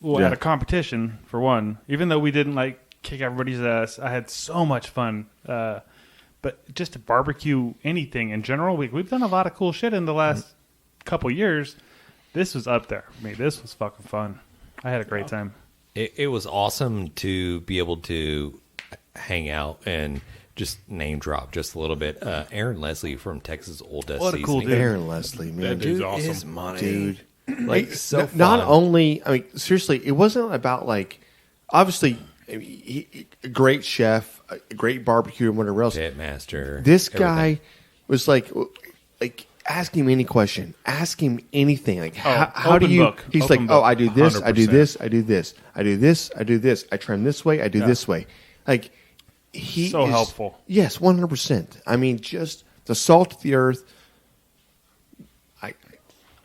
a competition, for one. Even though we didn't kick everybody's ass, I had so much fun. But just to barbecue anything in general, we've done a lot of cool shit in the last couple years. This was up there for me. This was fucking fun. I had a great time. It was awesome to be able to hang out and just name drop just a little bit. Aaron Leslie from Texas Old Dust What a cool Seasoning. dude. Aaron Leslie, man. That dude's Dude awesome. is money. Dude. Like, so fun. Not only, I mean, seriously, it wasn't about obviously, a great chef, a great barbecue, and whatever else. Pitmaster. This everything. guy was like, ask him any question, ask him anything. Like, how do open you? book. He's Open like, book. I do this, I do 100%. this, I do this, I do this, I do this. I trim this way, I do this way. Like, he So is helpful. Yes, 100%. I mean, just the salt of the earth.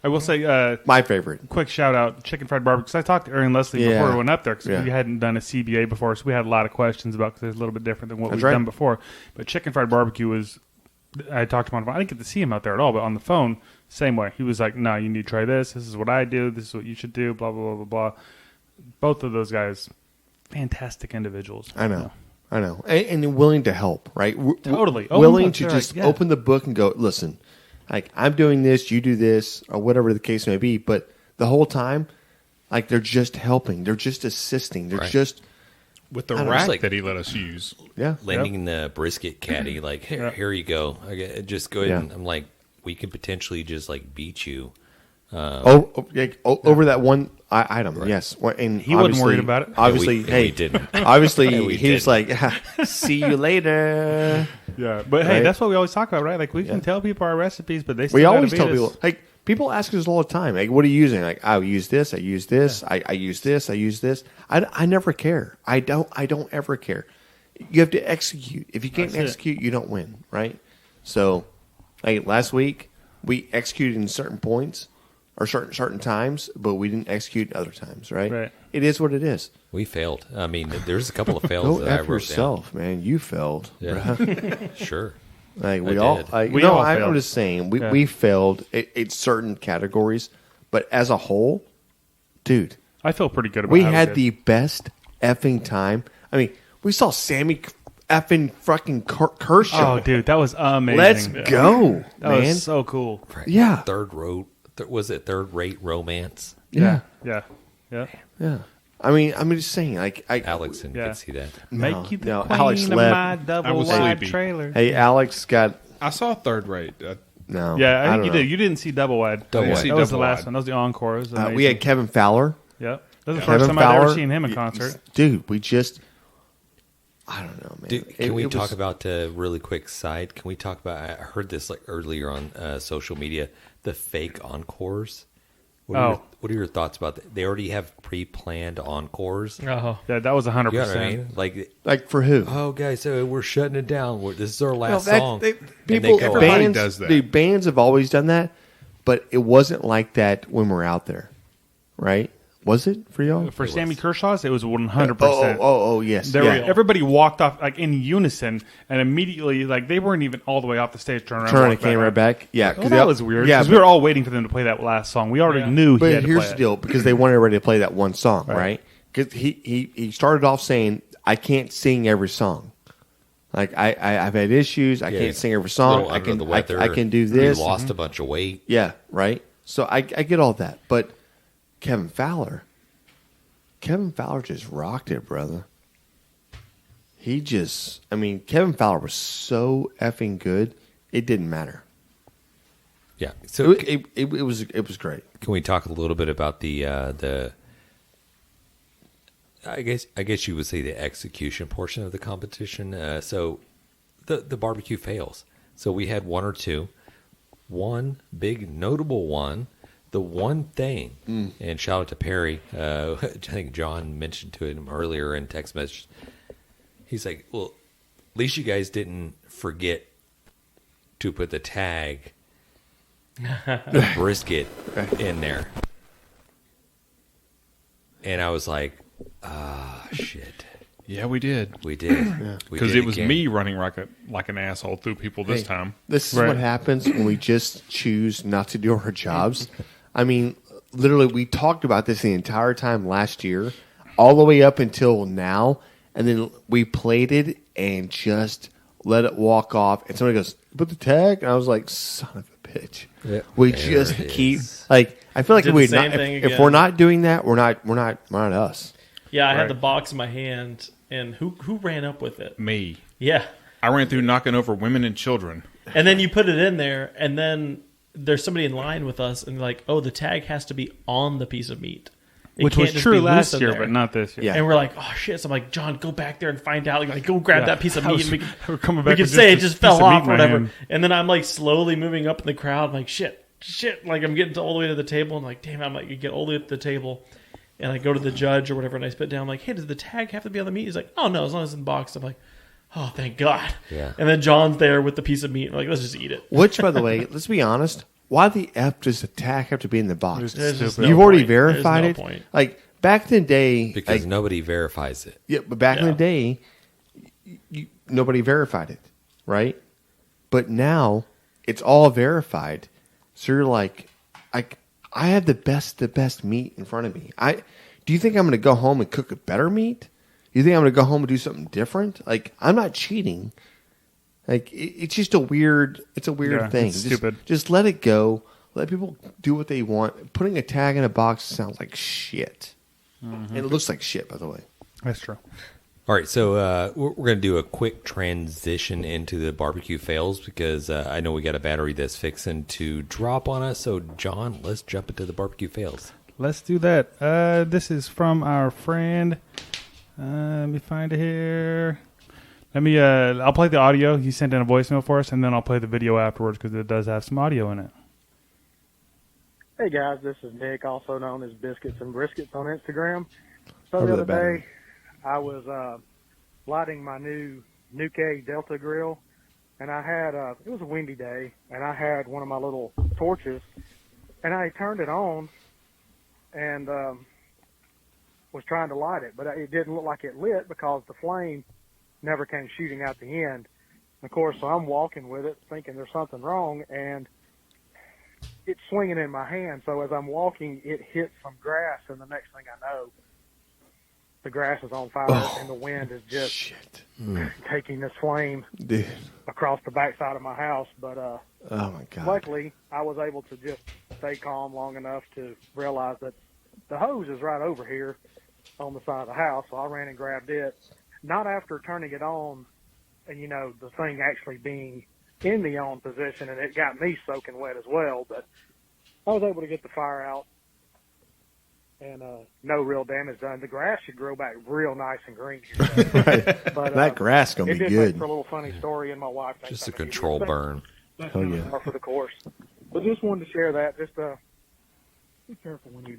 I will say, My favorite. quick shout out, Chicken Fried Barbecue. Because I talked to Aaron Leslie Yeah. before we went up there because Yeah. we hadn't done a CBA before, so we had a lot of questions about because it's a little bit different than what That's we've right. done before. But Chicken Fried Barbecue was, I talked to him on the phone. I didn't get to see him out there at all, but on the phone, same way. He was like, no, you need to try this. This is what I do. This is what you should do, blah, blah, blah, blah, blah. Both of those guys, fantastic individuals. I know. And willing to help, right? Totally. Open Willing book, to they're just like, yeah. open the book and go, listen, I'm doing this, you do this, or whatever the case may be. But the whole time, they're just helping. They're just assisting. They're Right. just, With the I don't know, rack it's like- that he let us use. yeah. lending the brisket caddy, here you go. Just go ahead Yeah. and I'm like, we could potentially just beat you. Over that one item, yes. And He wasn't obviously- worried about it. Obviously, And we hey, didn't. obviously, And we he was like, see you later. Yeah, but hey, Right? that's what we always talk about, right? We can tell people our recipes, but they still We gotta always beat tell us. people, people ask us all the time, what are you using? I use this, I use this, I use this, I use this. I never care. I don't ever care. You have to execute. If you can't That's it. execute, you don't win, right? So, last week, we executed in certain points or certain times, but we didn't execute other times, right? Right. It is what it is. We failed. I mean, there's a couple of fails Go that I F wrote yourself, man. You failed. down. bruh. Yeah. Sure. We I all, did. We no, all I'm failed. just saying Yeah. we failed in certain categories, but as a whole, dude, I feel pretty good about we how had did. the best effing time. I mean, we saw Sammy effing fucking Kershaw. Oh, dude, that was amazing. Let's go, That man. was so cool. Yeah. Was it third rate romance? Yeah, Yeah. yeah. I mean, I'm just saying, Alex didn't Yeah. get to see that. Make you the no, queen Alex of left. my I double was wide sleepy. trailer. Hey, Alex got I saw third rate. no. Yeah, I think don't you know. did. You didn't see double wide. Double wide. That See was the double last wide. one. That was the encore. It was amazing. We had Kevin Fowler. Yep. That was the Kevin first time I'd ever Fowler. seen him in concert. Dude, we just, I don't know, man. Dude, It can we was- talk about really quick side? Can we talk about? I heard this earlier on social media. The fake encores. What are your thoughts about that? They already have pre-planned encores. Oh, Yeah, that was 100%. You know what I mean? Like for who? Oh, guys, so we're shutting it down. This is our last that- song. they- And people, go out. Everybody bands, does that. The bands have always done that, but it wasn't like that when we're out there, right? Was it for y'all? For Sammy Kershaw's, it was 100%. Oh, yes. There yeah. were, everybody walked off in unison, and immediately they weren't even all the way off the stage. Turn around, Turn the walk camera up. back. Yeah, Well, that was weird. Yeah, because we were all waiting for them to play that last song. We already knew he but had to here's play the it. deal, because they wanted everybody to play that one song, right? Because he started off saying, "I can't sing every song. I've had issues. I Yeah, can't sing every song. little I under can the weather. I can do You this. lost a bunch of weight. Yeah, right. So I get all that, but Kevin Fowler just rocked it, brother. Kevin Fowler was so effing good, it didn't matter. Yeah. So it was great. can we talk a little bit about the I guess you would say the execution portion of the competition. So the barbecue fails. So we had one or two. One big notable one, the one thing, and shout out to Perry. I think John mentioned to him earlier in text message. He's like, well, at least you guys didn't forget to put the tag, the brisket in there. And I was like, shit. Yeah, we did. We did. Because it was me running like an asshole through people this time. This is what happens when we just choose not to do our jobs. I mean, literally, we talked about this the entire time last year, all the way up until now, and then we played it and just let it walk off. And somebody goes, "Put the tag," and I was like, "Son of a bitch!" Yeah, we just keep like. I feel like if we're not doing that, we're not us. Yeah, I had the box in my hand, and who ran up with it? Me. Yeah. I ran through knocking over women and children. And then you put it in there, and then there's somebody in line with us, and like, oh, the tag has to be on the piece of meat. Which was true last year, but not this year. Yeah. And we're like, oh, shit. So I'm like, John, go back there and find out. Like, go grab that piece of meat. And we can say it just fell off or whatever. And then I'm like slowly moving up in the crowd. I'm like, shit. Like, I'm getting all the way to the table. And like, damn, I'm like, you get all the way to the table. And I go to the judge or whatever, and I spit down. I'm like, hey, does the tag have to be on the meat? He's like, oh, no, as long as it's in the box. I'm like, oh, thank God. Yeah. And then John's there with the piece of meat. I'm like, let's just eat it. Which, by the way, let's be honest, why the F does the tag have to be in the box? You've already verified it. Point. Like, back in the day... Because nobody verifies it. Yeah, but back in the day, nobody verified it, right? But now, it's all verified. So you're like... I have the best meat in front of me. Do you think I'm going to go home and cook a better meat? Do you think I'm going to go home and do something different? Like, I'm not cheating. Like, it's just a weird thing. It's stupid. Just let it go. Let people do what they want. Putting a tag in a box sounds like shit. Mm-hmm. And it looks like shit, by the way. That's true. All right, so we're going to do a quick transition into the barbecue fails because I know we got a battery that's fixing to drop on us. So, John, let's jump into the barbecue fails. Let's do that. This is from our friend. Let me find it here. I'll play the audio. He sent in a voicemail for us, and then I'll play the video afterwards because it does have some audio in it. Hey, guys, this is Nick, also known as Biscuits and Briskets on Instagram. So the other day, I was lighting my new Nuke Delta grill, and I had it was a windy day, and I had one of my little torches, and I turned it on and was trying to light it, but it didn't look like it lit because the flame never came shooting out the end. And of course, so I'm walking with it, thinking there's something wrong, and it's swinging in my hand. So as I'm walking, it hits some grass, and the next thing I know, the grass is on fire, and the wind is just taking this flame across the backside of my house. But oh my God. Luckily, I was able to just stay calm long enough to realize that the hose is right over here on the side of the house. So I ran and grabbed it. Not after turning it on, and the thing actually being in the on position, and it got me soaking wet as well. But I was able to get the fire out. And no real damage done. The grass should grow back real nice and green. Right. But, that grass going to be good. It's a little funny story, and my wife thinks just a control burn. Oh, yeah. For the course. But just wanted to share that. Just be careful when you're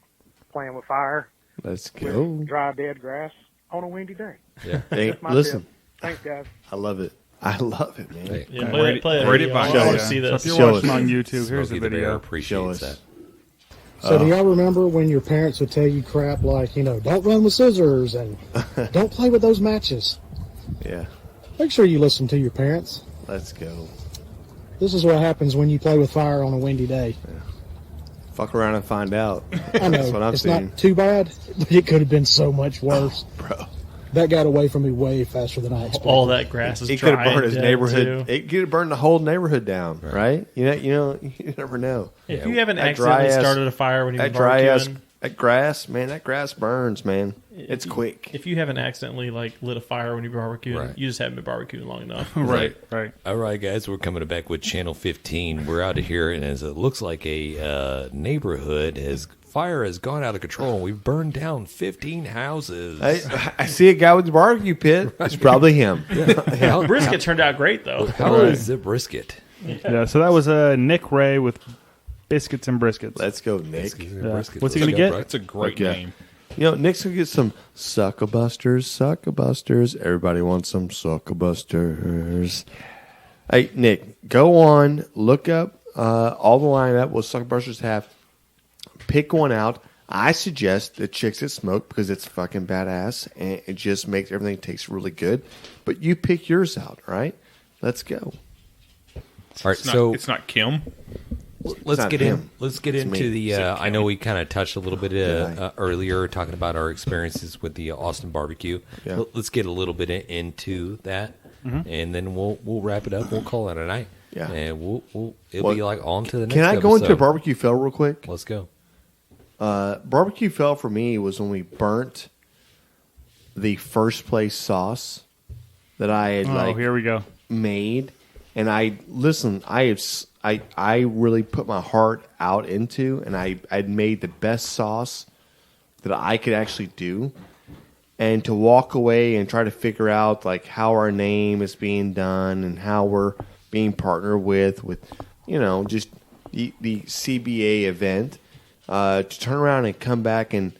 playing with fire. Let's go. With dry, dead grass on a windy day. Yeah. Hey, listen. Tip. Thanks, guys. I love it. I love it, man. Hey, yeah, play it. I want to see this. So if you're watching on YouTube, here's the video. Appreciates that. So do y'all remember when your parents would tell you crap like, don't run with scissors and don't play with those matches? Yeah. Make sure you listen to your parents. Let's go. This is what happens when you play with fire on a windy day. Yeah. Fuck around and find out. I know. That's what I'm saying. Not too bad, but it could have been so much worse. Oh, bro. That got away from me way faster than I expected. All that grass is it could have burned his Too. neighborhood. It could have burned the whole neighborhood down, right? You never know. If you haven't accidentally started a fire when you're barbecuing, That grass burns, man. It's quick. If you haven't accidentally lit a fire when you're barbecuing, Right. you just haven't been barbecuing long enough. Right. All right, guys, we're coming back with Channel 15. We're out of here, and as it looks like a neighborhood fire has gone out of control, and we've burned down 15 houses. I see a guy with the barbecue pit. It's probably him. Brisket turned out great, though. How is the brisket? Yeah. So that was Nick Ray with Biscuits and Briskets. Let's go, Nick. What's he going to get? That's a great name. Nick's going to get some Suckabusters. Everybody wants some Suckabusters. Hey, Nick, go on, look up all the lineup what Suckabusters have. Pick one out. I suggest the Chicks That Smoke because it's fucking badass and it just makes everything taste really good. But you pick yours out, right? Let's go. All right, It's not Kim. Let's get him. into me. the. I know we kind of touched a little bit earlier talking about our experiences with the Austin barbecue. Yeah. Let's get a little bit into that, and then we'll wrap it up. We'll call it a night. Yeah. And it'll be like on to the next. Can I episode. go into a barbecue fail real quick? Let's go. Barbecue fail for me was when we burnt the first place sauce that I had here we go. made, and I really put my heart out into, and I'd made the best sauce that I could actually do, and to walk away and try to figure out like how our name is being done and how we're being partnered with just the CBA event, to turn around and come back and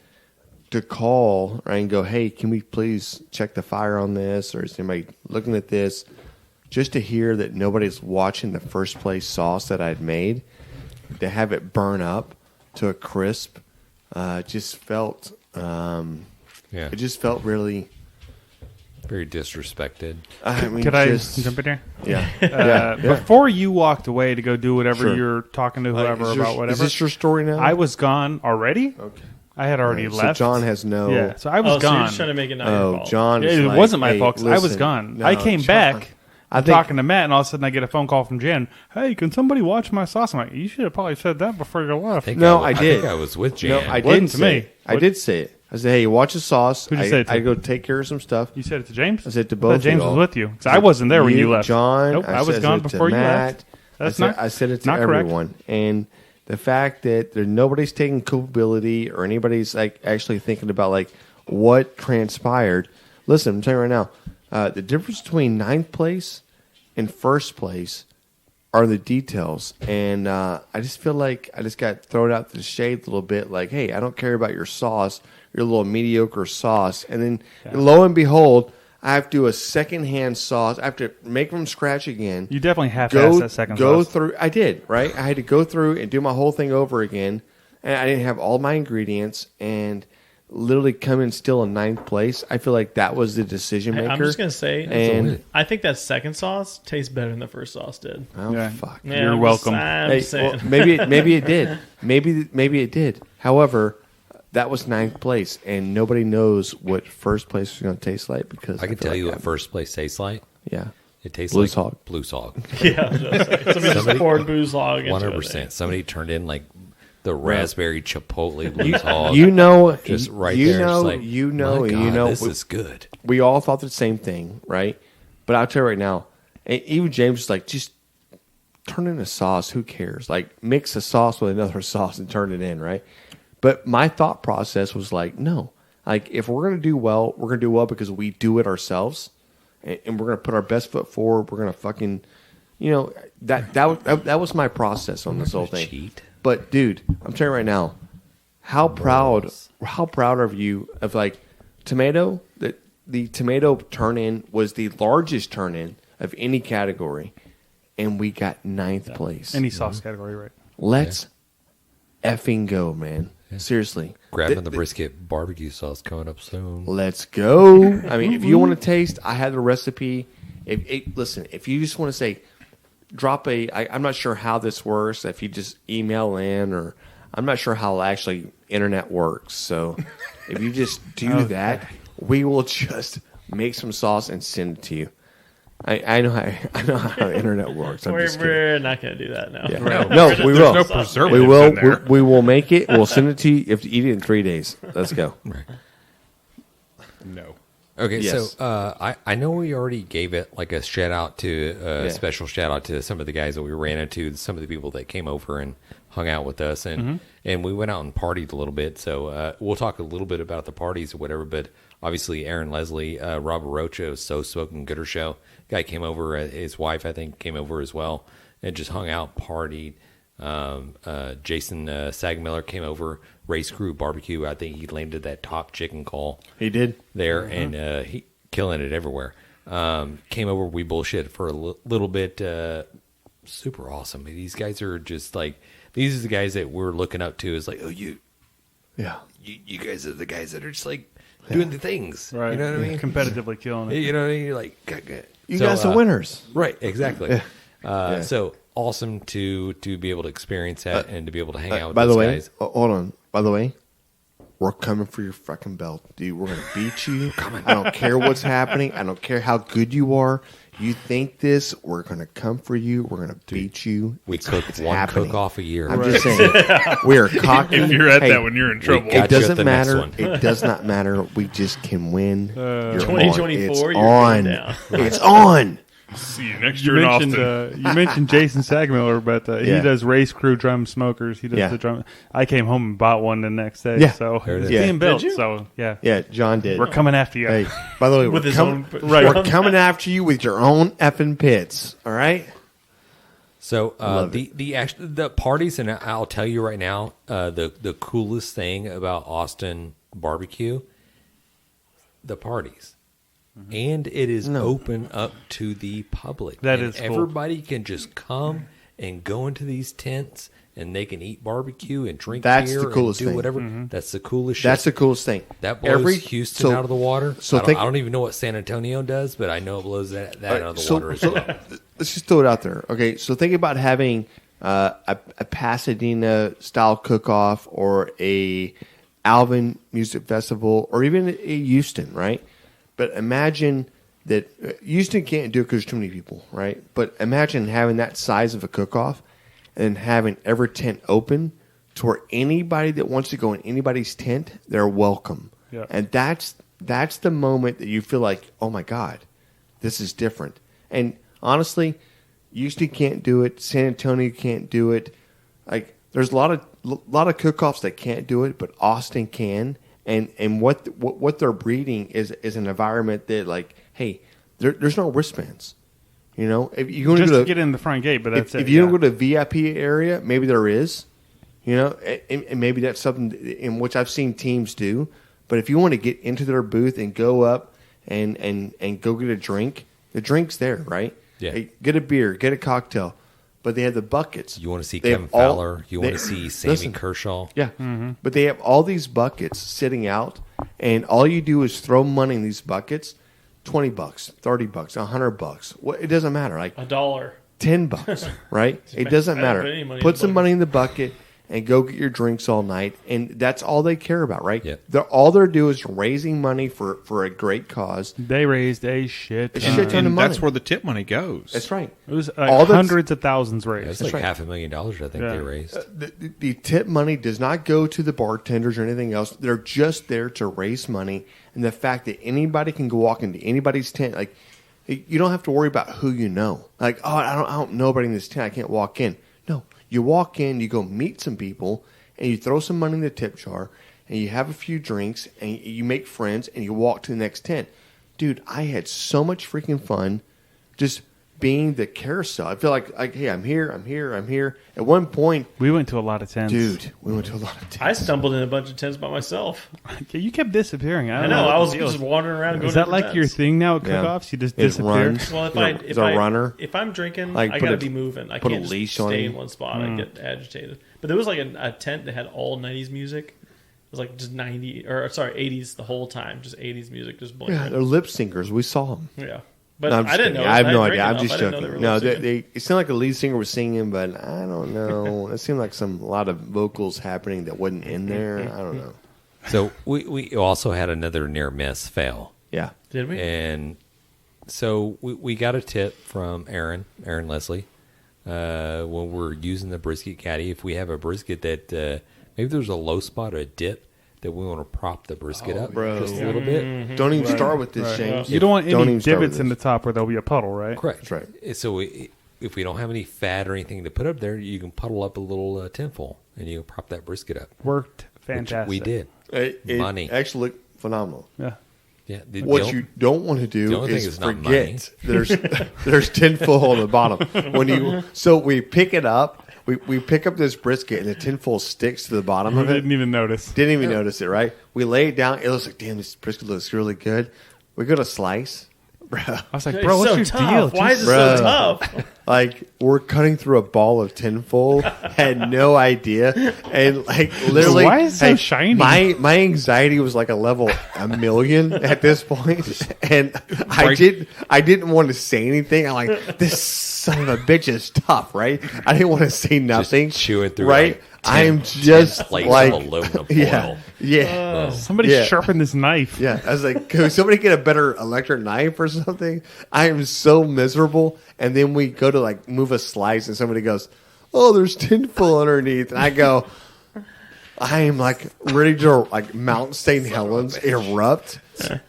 to call and go, hey, can we please check the fire on this, or is anybody looking at this? Just to hear that nobody's watching the first place sauce that I'd made, to have it burn up to a crisp, just felt, it just felt really very disrespected. I mean, Could I jump in here? Yeah. Before you walked away to go do whatever Sure. you're talking to whoever about whatever. Is this your story now? I was gone already. Okay. I had already So left. John has no. Yeah, so I was So you're gone. just trying to make it not your fault. John. Yeah, is it like, wasn't my hey, fault. 'cause I was listen, gone. no, I came John, back. I I'm think- talking to Matt, and all of a sudden I get a phone call from Jen. Hey, can somebody watch my sauce? I'm like, you should have probably said that before you left. No, I did. I think I was with Jan. No, I Wasn't did to say me. it. I did say it. I said, hey, watch the sauce. Who'd you say it to? I go take care of some stuff. You said it to James? I said to I both thought James of y'all. was with you. 'Cause I wasn't there when you left. John. Nope, I was said gone it to before you Matt. left. That's I said it to not correct. everyone. And the fact that nobody's taking culpability or anybody's like actually thinking about like what transpired. Listen, I'm telling you right now, the difference between 9th place and first place are the details. And I just feel like I just got thrown out to the shade a little bit. Like, hey, I don't care about your sauce, your little mediocre sauce. And then lo and behold, I have to do a secondhand sauce. I have to make from scratch again. You definitely half-assed that second sauce. Through. I did, right? I had to go through and do my whole thing over again. And I didn't have all my ingredients and literally come in still in 9th place. I feel like that was the decision maker. I'm just going to say, and I think that second sauce tastes better than the first sauce did. oh Yeah. fuck. Man, You're I'm welcome. I'm Hey, saying. well, maybe it did. Maybe it did. However, that was 9th place, and nobody knows what first place is going to taste like because I can feel tell you like what first place tastes like. Yeah, It tastes Blue like Hog. Blue Hog. Yeah, somebody just poured booze log into 100%. it. Somebody turned in like the raspberry chipotle Blue Hog. you know, just right you there. know, It's like, you know, my and God, you know. this is good. We all thought the same thing, right? But I'll tell you right now, even James was like, just turn in a sauce. Who cares? Like, mix a sauce with another sauce and turn it in, right? But my thought process was like, no. Like, if we're going to do well, we're going to do well because we do it ourselves. And we're going to put our best foot forward. We're going to fucking, that was my process on this whole thing. Cheat. But, dude, I'm telling you right now, how proud are you of, like, tomato? The tomato turn-in was the largest turn-in of any category, and we got 9th place. Any sauce category, right? Let's effing go, man. Seriously. Grabbing the brisket barbecue sauce coming up soon. Let's go. I mean, if you want to taste, I have the recipe. Listen, if you just want to say, I'm not sure how this works. If you just email in, or I'm not sure how actually internet works. So if you just do that, we will just make some sauce and send it to you. I know how the internet works. We're not going to do that now. Yeah. No, we will. no preservatives We will. in there. We will make it. We'll send it to you. You have to eat it in 3 days. Let's go. No. Okay, Yes. so I know we already gave it like a shout out to special shout out to some of the guys that we ran into, some of the people that came over and hung out with us, and we went out and partied a little bit. So we'll talk a little bit about the parties or whatever. But obviously, Aaron Leslie, Robert Rocha, So Smoking Gooder Show guy came over. His wife, I think, came over as well and just hung out, partied. Jason Sagmiller came over. Race Crew Barbecue, I think he landed that top chicken call. He did there, and he killing it everywhere. Came over, we bullshit for a little bit. Super awesome. These guys are just like, these are the guys that we're looking up to. Is like, oh, you guys are the guys that are just like doing the things, right? You know what I mean? Competitively killing it. You know what I mean? You're like, you guys are winners, right? Exactly. So awesome to be able to experience that and to be able to hang out with those guys. Hold on. By the way, we're coming for your fucking belt, dude. We're gonna beat you. I don't care what's happening. I don't care how good you are. You think this? We're gonna come for you. We're gonna beat you. We cook one cook off a year. I'm just saying, we are cocky. If you're at that one, you're in trouble. It doesn't matter. It does not matter. We just can win. 2024. It's on. It's on. See you next year in Austin. You mentioned Jason Sagmiller, but he does Race Crew drum smokers. He does the drum. I came home and bought one the next day. So it's being built. So yeah, John did. We're coming after you. Hey, by the way, we're coming after you with your own effing pits. All right. So the parties, and I'll tell you right now, the coolest thing about Austin barbecue, the parties. And it is open up to the public. That is cool. Everybody can just come and go into these tents, and they can eat barbecue and drink That's beer the coolest and do thing. whatever. That's the coolest shit. That's the coolest thing. That blows Houston out of the water. So I don't even know what San Antonio does, but I know it blows that out of the water as well. Let's just throw it out there. Okay, so think about having a Pasadena-style cook-off or a Alvin Music Festival or even a Houston, right? But imagine that Houston can't do it because there's too many people, right? But imagine having that size of a cook-off and having every tent open to where anybody that wants to go in anybody's tent, they're welcome. Yeah. And that's the moment that you feel like, oh, my God, this is different. And honestly, Houston can't do it. San Antonio can't do it. Like there's a lot of cook-offs that can't do it, but Austin can. And what they're breeding is an environment that, like, hey, there's no wristbands. You know, if you want to get in the front gate, but that's if you don't go to the VIP area, maybe there is. You know, and maybe that's something in which I've seen teams do. But if you want to get into their booth and go up and go get a drink, the drink's there, right? Yeah. Hey, get a beer, get a cocktail. But they have the buckets. You want to see Kevin Fowler. You want to see Sammy Kershaw. Yeah. Mm-hmm. But they have all these buckets sitting out, and all you do is throw money in these buckets, $20, $30, $100. Well, it doesn't matter. Like $1. $10, right? It doesn't matter. Put some money in the bucket and go get your drinks all night, and that's all they care about, right? Yeah. All they're doing is raising money for a great cause. They raised a shit ton. Ton of money. That's where the tip money goes. That's right. It was hundreds of thousands raised. It's like $500,000, I think they raised. The tip money does not go to the bartenders or anything else. They're just there to raise money, and the fact that anybody can go walk into anybody's tent, like you don't have to worry about who you know. Like, oh, I don't know anybody in this tent. I can't walk in. No. You walk in, you go meet some people, and you throw some money in the tip jar, and you have a few drinks, and you make friends, and you walk to the next tent. Dude, I had so much freaking fun just being the carousel. I feel like hey, I'm here. At one point, we went to a lot of tents. Dude, we went to a lot of tents. I stumbled in a bunch of tents by myself. You kept disappearing. I know. I was just wandering around. Is that like tents. Your thing now at cook-offs? You just disappear? Well, if I'm drinking, like I got to be moving. I can't just stay in one spot. I get agitated. But there was like a tent that had all 90s music. It was like just 80s the whole time. Just 80s music. Just blaring. Yeah, they're lip syncers. We saw them. Yeah. But no, I didn't know. I have no idea. I'm just joking. No, it seemed like a lead singer was singing, but I don't know. It seemed like a lot of vocals happening that wasn't in there. I don't know. So we also had another near miss fail. Yeah. Did we? And So we got a tip from Aaron Leslie, when we're using the brisket caddy. If we have a brisket that maybe there's a low spot or a dip that we want to prop the brisket up just a little bit. Don't even start with this, James. You don't want any divots in the top where there'll be a puddle, right? Correct. That's right. So if we don't have any fat or anything to put up there, you can puddle up a little tinfoil and you can prop that brisket up. Worked fantastic. Which we did. It Money. actually looked phenomenal. Yeah. Yeah. What you don't want to do only thing is is not forget there's tinfoil on the bottom. So we pick it up. We pick up this brisket and the tinfoil sticks to the bottom of it. Didn't even notice. Didn't even notice it, right? We lay it down. It looks like, damn, this brisket looks really good. We go to slice. Bro. I was like, bro, what's your tough. deal? Why is it so tough? Like, we're cutting through a ball of tinfoil. Had no idea. And, like, literally. Why is it so shiny? My anxiety was like a level 1,000,000 at this point. And I didn't want to say anything. I'm like, this son of a bitch is tough, right? I didn't want to say nothing. Just chew it through. Right? Like I'm just plates like, of aluminum yeah. foil. Yeah. Somebody sharpen this knife. Yeah, I was like, could somebody get a better electric knife or something? I am so miserable. And then we go to like move a slice and somebody goes, oh, there's tinfoil underneath. And I go, I am like ready to like Mount St. Helens erupt.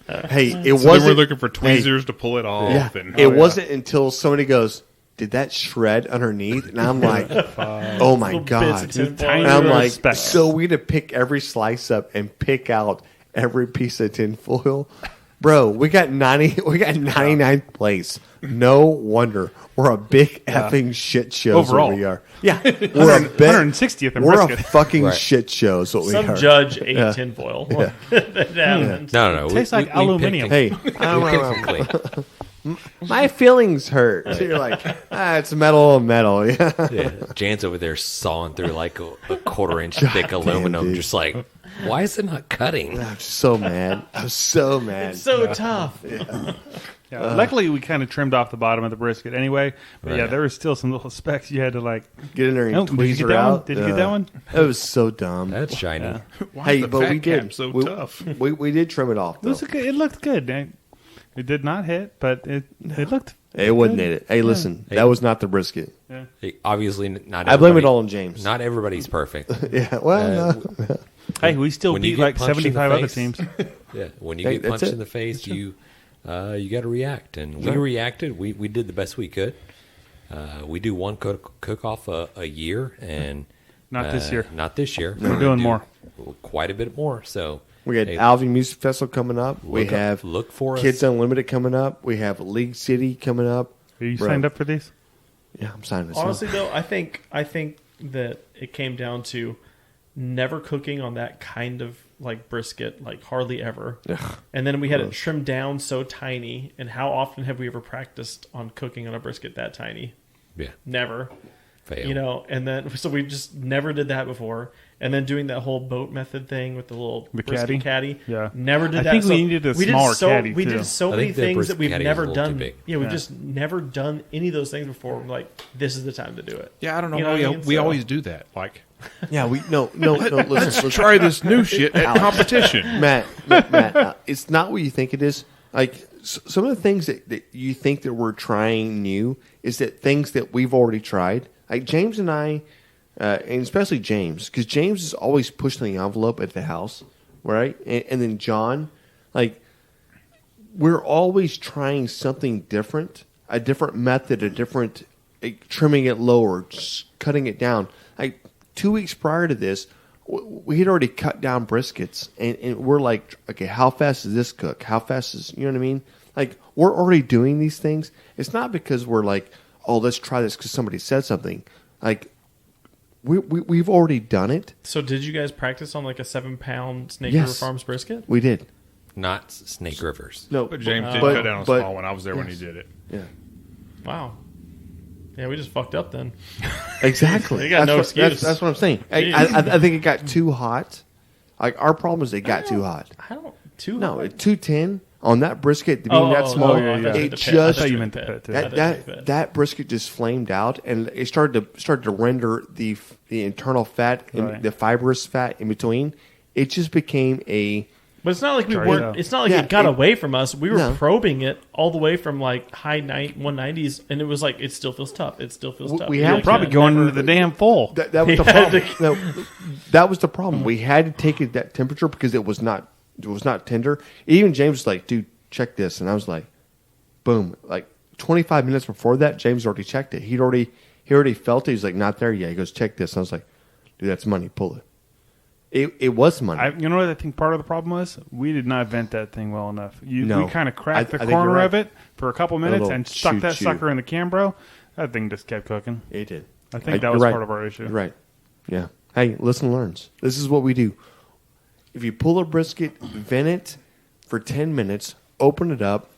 Hey, it wasn't. We're looking for tweezers to pull it off. Yeah, And, it wasn't until somebody goes, did that shred underneath? And I'm like, oh my God. And I'm like, so we had to pick every slice up and pick out every piece of tinfoil. Bro, we got 99th place. No wonder. We're a big effing shit show. Overall. We are. Yeah. We're 160th in We're a brisket. fucking shit show is what we Some are. judge ate tinfoil. That happens. No. Tastes like aluminium. Hey, my feelings hurt. So you're like, it's metal. Yeah. Yeah, Jan's over there sawing through like a quarter-inch thick aluminum, dude. just like, why is it not cutting? I'm so mad. I'm so mad. It's so tough. Yeah, luckily, we kind of trimmed off the bottom of the brisket anyway. But yeah, Right. there were still some little specks you had to like Get in there and Oh, did you tweeze get her that one? out. Did you get that one? It was so dumb. That's shiny. Why Hey, is the but fat we cap did. so we, tough? We did trim it off. It, Though. was it looked good. It did not hit, but it looked. It wouldn't hit it. Hey, listen, that was not the brisket. Hey, obviously, not. I blame it everybody- all on James. Not everybody's perfect. Yeah, well, no. Hey, we still when you beat get like punched in the 75 other face- teams. Yeah, when you Hey, get that's punched it. in the face, you got to react, and we reacted. We did the best we could. We do one cook off a year, and Not this year. Not this year. We're doing more. Quite a bit more. So We got hey, Alvin Music Festival coming up. We look have look for Kids us. Unlimited coming up. We have League City coming up. Are you Bro. signed up for these? Yeah, I'm signing this Honestly, up. though, I think that it came down to never cooking on that kind of like brisket, like hardly ever. And then we had it trimmed down so tiny. And how often have we ever practiced on cooking on a brisket that tiny? Yeah, Never. fail. You know, and then so we just never did that before. And then doing that whole boat method thing with the little The brisket caddy? caddy. Yeah. Never did I that. think we needed a smaller caddy, We too. did so I many think the things brisket that we've caddy was never a little too done. big. Yeah, we've Yeah. just never done any of those things before. We're like, this is the time to do it. Yeah, I don't know You know why what I mean? we So- always do that. Like, Yeah, we no. Listen, try this new shit at competition. Matt, it's not what you think it is. Like some of the things that you think that we're trying new is that things that we've already tried. Like James and I, and especially James, because James is always pushing the envelope at the house, right? And then John, like we're always trying something different, a different method, a different trimming it lower, just cutting it down. Like 2 weeks prior to this, we had already cut down briskets, and we're like, okay, how fast does this cook? How fast is, you know what I mean? Like, we're already doing these things. It's not because we're like, oh, let's try this because somebody said something. Like, we've already done it. So did you guys practice on like a 7-pound Snake Yes. River Farms brisket? We did. Not Snake Rivers. No, But James did but- cut down a but- small one. I was there when he did it. Yeah, Wow. Yeah, we just fucked up then. exactly. You got no excuse. That's what I'm saying. I think it got too hot. Like, our problem is it got too hot. I don't too. No, at 210 on that brisket, being that small, I thought you it meant the pit. just I thought you meant the pit, too. that brisket just flamed out, and it started to render the internal fat, Right. the fibrous fat in between. It just became a But it's not like we Try it weren't. out. It's not like Yeah, it got away from us. We were No. probing it all the way from like high 190s, and it was like it still feels tough. It still feels tough. we You're had like, Probably yeah, going never- into the damn full. That was the problem. No, that was the problem. We had to take it that temperature because it was not tender. Even James was like, "Dude, check this," and I was like, "Boom!" Like 25 minutes before that, James already checked it. He already felt it. He's like, "Not there yet." He goes, "Check this." And I was like, "Dude, that's money. Pull it." It was money. You know what I think part of the problem was? We did not vent that thing well enough. No. We kind of cracked I the think you're corner right. of it for a couple minutes little and stuck that choo-choo. sucker in the Cambro. That thing just kept cooking. It did. I think that you're was right. part of our issue. You're right. Yeah. Hey, listen, learns. This is what we do. If you pull a brisket, vent it for 10 minutes, open it up,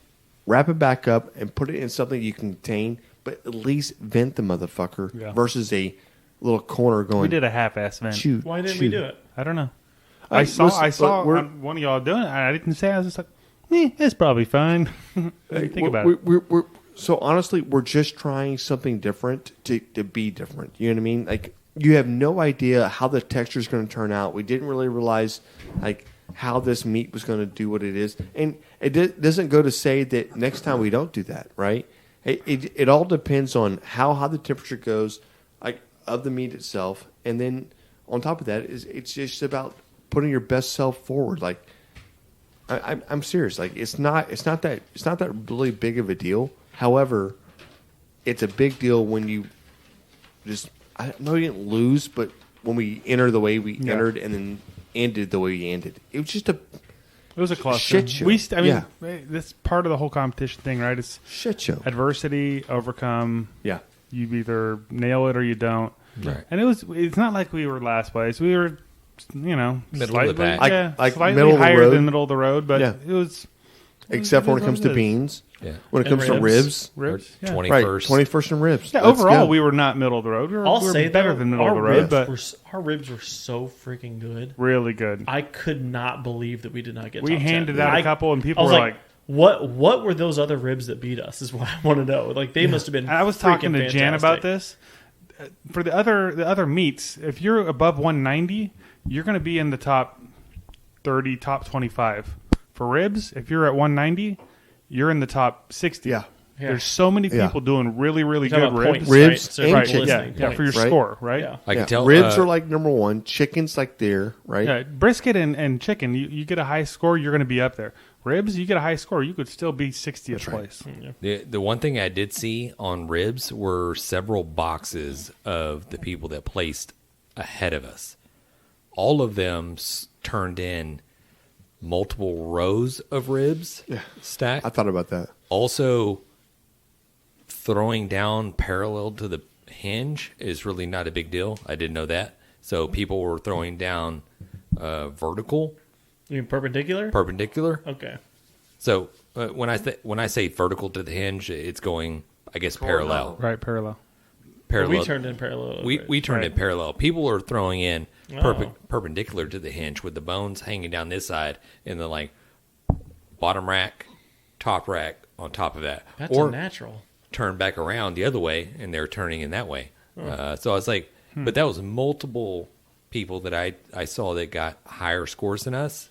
wrap it back up, and put it in something you can contain, but at least vent the motherfucker versus a little corner going. We did a half-ass vent. Shoot. Why didn't we do it? I don't know. Hey, I saw listen, we're- one of y'all doing it. I didn't say. I was just like, it's probably fine. Think about it. We're so honestly, we're just trying something different to be different. You know what I mean? Like you have no idea how the texture is going to turn out. We didn't really realize like how this meat was going to do what it is, and it doesn't go to say that next time we don't do that, right? It all depends on how the temperature goes, like of the meat itself, and then on top of that it's just about putting your best self forward. Like I'm serious. Like it's not that really big of a deal. However, it's a big deal when you just I know you didn't lose, but when we enter the way we entered and then ended the way we ended, it was just a It was a cluster. shit show. That's part of the whole competition thing, right? It's shit show. adversity, overcome. Yeah, you either nail it or you don't. Right. And it's not like we were last place. We were, Middle slightly, of the pack. Like slightly middle of the higher road. than middle of the road, but Yeah. it was. except for when it comes to is. beans. Yeah. When it And comes to ribs. ribs, Yeah. 21st. right? 21st and ribs. Yeah, Let's overall, go. we were not middle of the road. We were, I'll we were say better though, than middle of the our road, ribs but our ribs were so freaking good. really good. I could not believe that we did not get. We top 10. handed out a couple, and I people was were like, like, "What were those other ribs that beat us?" Is what I want to know. Like they must have been. I was talking to freaking Jan about fantastic. this. For the other meats, if you're above 190, you're going to be in the top 30, top 25. For ribs, if you're at 190, you're in the top 60. Yeah. There's so many people doing really, really You're good talking about ribs. points, Ribs right? So and people chicken. listening, Yeah, for your points. right? score, right? Yeah. I can tell. ribs are like number one. Chicken's like there, right? Yeah, brisket and chicken, you get a high score, you're going to be up there. Ribs, you get a high score, you could still be 60th place. The one thing I did see on ribs were several boxes of the people that placed ahead of us. All of them turned in multiple rows of ribs stacked. I thought about that. Also, throwing down parallel to the hinge is really not a big deal. I didn't know that. So people were throwing down vertical, You mean perpendicular? perpendicular. Okay. So when I say vertical to the hinge, it's going, I guess, parallel. Right, parallel. Parallel. We turned in parallel. We turned in Right. parallel. People are throwing in Oh. perpendicular to the hinge with the bones hanging down this side and then like bottom rack, top rack on top of that. That's or unnatural. turn back around the other way and they're turning in that way. So I was like, but that was multiple people that I saw that got higher scores than us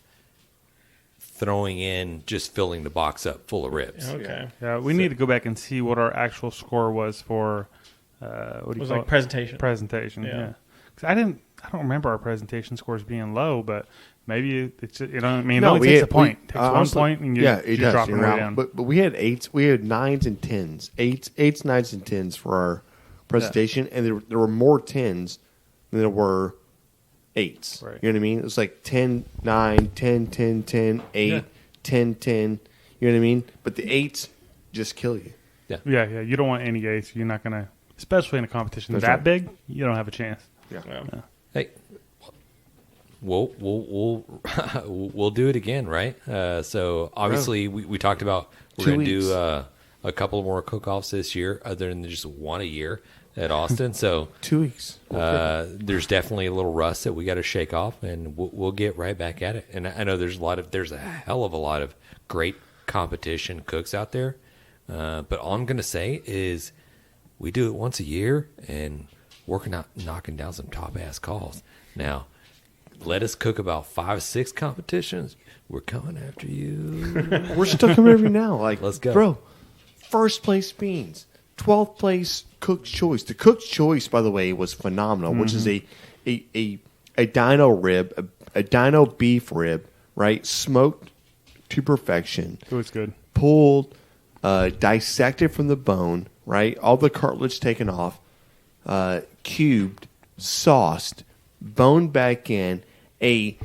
throwing in, just filling the box up full of ribs. Okay. Yeah, we need to go back and see what our actual score was for what do It you was call like it? presentation. Presentation, Yeah. yeah. 'Cause I don't remember our presentation scores being low, but maybe it's it only No, takes a point. It takes one honestly, point and you, yeah, it you does. drop it You're way out. down. But we had 8s, we had 9s and 10s, 8s, 9s, and 10s for our presentation, and there were more 10s than there were 8s. Right. You know what I mean? It was like 10, 9, 10, 10, 10, 8, Yeah. 10, 10. You know what I mean? But the 8s just kill you. yeah, you don't want any eights. You're not gonna, especially in a competition That's that right. big. You don't have a chance. Yeah. Hey, we'll we'll do it again, right? So obviously we talked about we're 2 going to weeks. do a couple more cook-offs this year, other than just one a year at Austin. So 2 weeks. there's definitely a little rust that we got to shake off, and we'll get right back at it. And I know there's a hell of a lot of great competition cooks out there. But all I'm going to say is we do it once a year, and working out, knocking down some top ass calls. Now, let us cook about 5-6 competitions. We're coming after you. We're still coming every now. Like, let's go, bro. First place beans, 12th place cook's choice. The cook's choice, by the way, was phenomenal, which is a dino rib, a dino beef rib, right? Smoked to perfection. It was good. Pulled, dissected from the bone, right? All the cartilage taken off, cubed, sauced, boned back in, a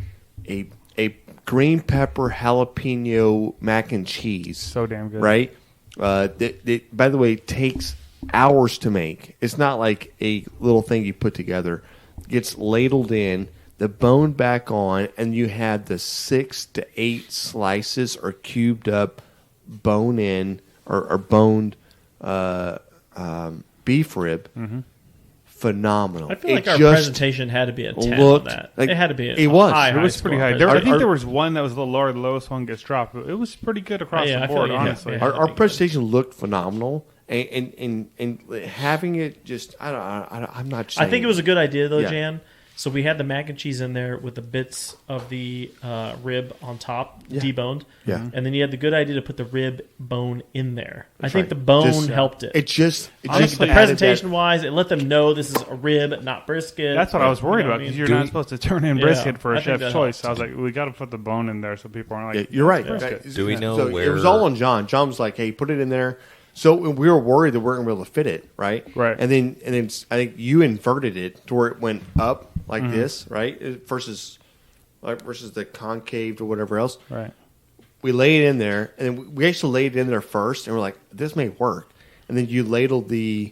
green pepper jalapeno mac and cheese. So damn good. Right? That, by the way, takes hours to make. It's not like a little thing you put together. Gets ladled in, the bone back on, and you have the 6 to 8 slices or cubed up bone in or boned beef rib. Mm-hmm. Phenomenal. I feel like our presentation had to be a 10 on that. Like, it had to be it was pretty high. I think there was one that was a little lower. The lowest one gets dropped. It was pretty good across the board, honestly. Our presentation looked phenomenal. And having it just, I'm not saying. I think it was a good idea, though, Jan. So we had the mac and cheese in there with the bits of the rib on top, deboned. Yeah. And then you had the good idea to put the rib bone in there. I think the bone helped it. Honestly, the presentation-wise, it let them know this is a rib, not brisket. That's what I was worried about, because you're not supposed to turn in brisket for a chef's choice. I was like, we got to put the bone in there so people aren't like, you're right. Do we know where? It was all on John. John was like, hey, put it in there. So we were worried that we weren't going to be able to fit it, right? Right. And then I think you inverted it to where it went up like this, right? Versus the concave or whatever else. Right. We laid it in there, and then we actually laid it in there first, and we're like, this may work. And then you ladled the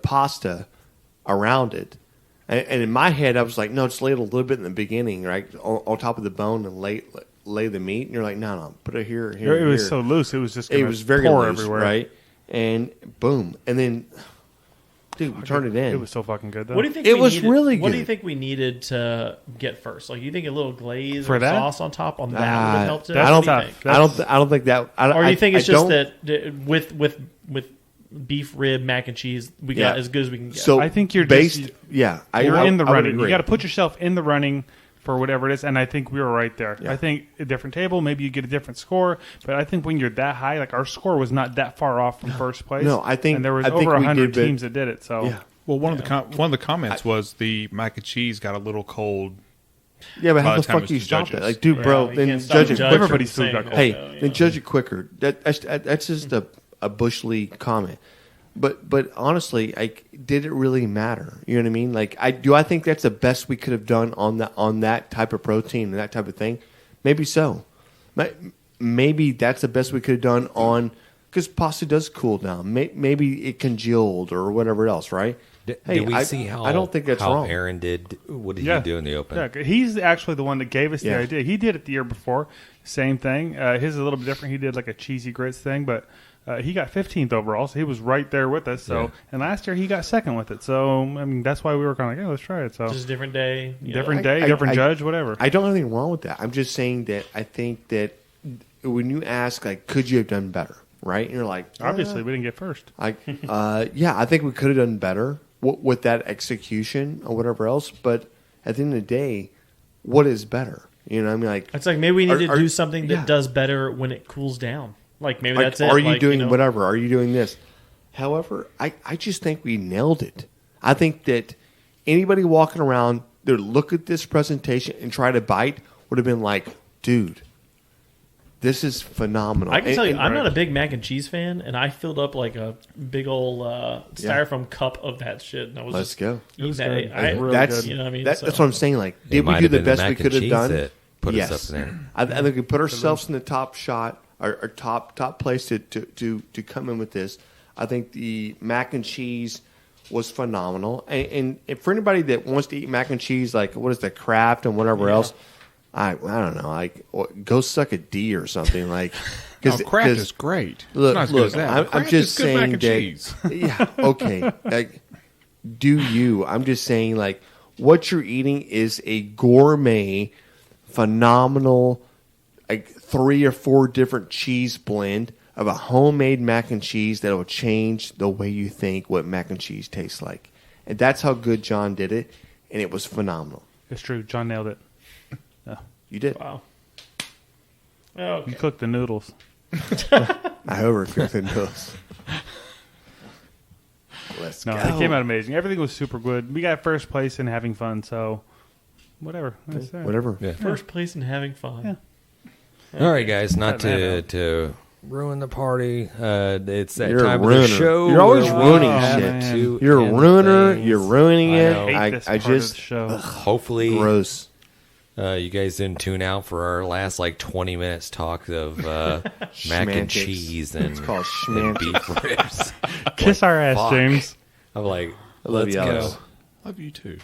pasta around it. And in my head, I was like, no, just ladle a little bit in the beginning, right, on top of the bone, and lay the meat. And you're like, no, put it here. It was so loose, it was just going to very pour loose, everywhere. right? And boom, and then, dude, we turned it in. It was so fucking good, though. What do you think? Really good. What do you think we needed to get first? Like, you think a little glaze for or that? sauce on top on that would have helped it? I don't think that. Or do you think it's just that with beef rib mac and cheese, we got as good as we can get? So I think you're based. You're in the running. You got to put yourself in the running for whatever it is, and I think we were right there. Yeah. I think a different table, maybe you get a different score, but I think when you're that high, like our score was not that far off from first place. No, I think, and there was I think over 100 did, teams that did it. So yeah. Well, one of the comments was the mac and cheese got a little cold. Yeah, but how the fuck do you stop that? Like, dude, bro, then judge it quicker. Everybody's food got cold. Hey, then judge it quicker. That's just a Bush League comment. But honestly, like, did it really matter? You know what I mean? Like, I think that's the best we could have done on that type of protein and that type of thing. Maybe so. Maybe that's the best we could have done on, because pasta does cool down. Maybe it congealed or whatever else, right? Did we see how? I don't think that's how wrong. Aaron did. What did he do in the open? Yeah, he's actually the one that gave us the idea. He did it the year before. Same thing. His is a little bit different. He did like a cheesy grits thing, but he got 15th overall, so he was right there with us. So, and last year he got second with it. So, I mean, that's why we were kind of like, let's try it. So, just a different day, different judge, whatever. I don't have anything wrong with that. I'm just saying that I think that when you ask, like, could you have done better, right? And you're like, obviously we didn't get first. Yeah, I think we could have done better with that execution or whatever else. But at the end of the day, what is better? You know what I mean? Like, it's like maybe we need to do something that does better when it cools down. Like, maybe that's it. Are you doing whatever? Are you doing this? However, I just think we nailed it. I think that anybody walking around there, look at this presentation and try to bite, would have been like, dude, this is phenomenal. I can tell you, I'm not a big mac and cheese fan, and I filled up like a big old styrofoam cup of that shit. And I was Let's go. It was good. You know what I mean? That's what I'm saying. Like, did we do the best we could have done? Put yes. us up there. I think we put ourselves in the top shot, our top place to come in with this. I think the mac and cheese was phenomenal, and for anybody that wants to eat mac and cheese, like what is the Kraft and whatever else, I don't know, like go suck a D or something, like. Kraft is great. Look, I'm just good saying mac and that. Cheese. Yeah, okay. Like, do you? I'm just saying, like, what you're eating is a gourmet, phenomenal, like 3 or 4 different cheese blend of a homemade mac and cheese that will change the way you think what mac and cheese tastes like. And that's how good John did it, and it was phenomenal. It's true. John nailed it. You did. Wow. Okay. You cooked the noodles. I overcooked the noodles. Let's go. It came out amazing. Everything was super good. We got first place and having fun, so whatever. That's that. Whatever. Yeah. First place and having fun. Yeah. All right, guys, not to ruin the party. It's that You're a time of ruiner. the show. You're always where we ruining have shit. to You're a end ruiner. things. You're ruining it. hate this I part of just the show. Hopefully, gross. you guys didn't tune out for our last 20 minutes talk of mac and Schmantics. cheese and, It's called and schmantics. beef ribs. Kiss our ass, fuck. James. I'm like, I love let's you, go. Alex. Love you too.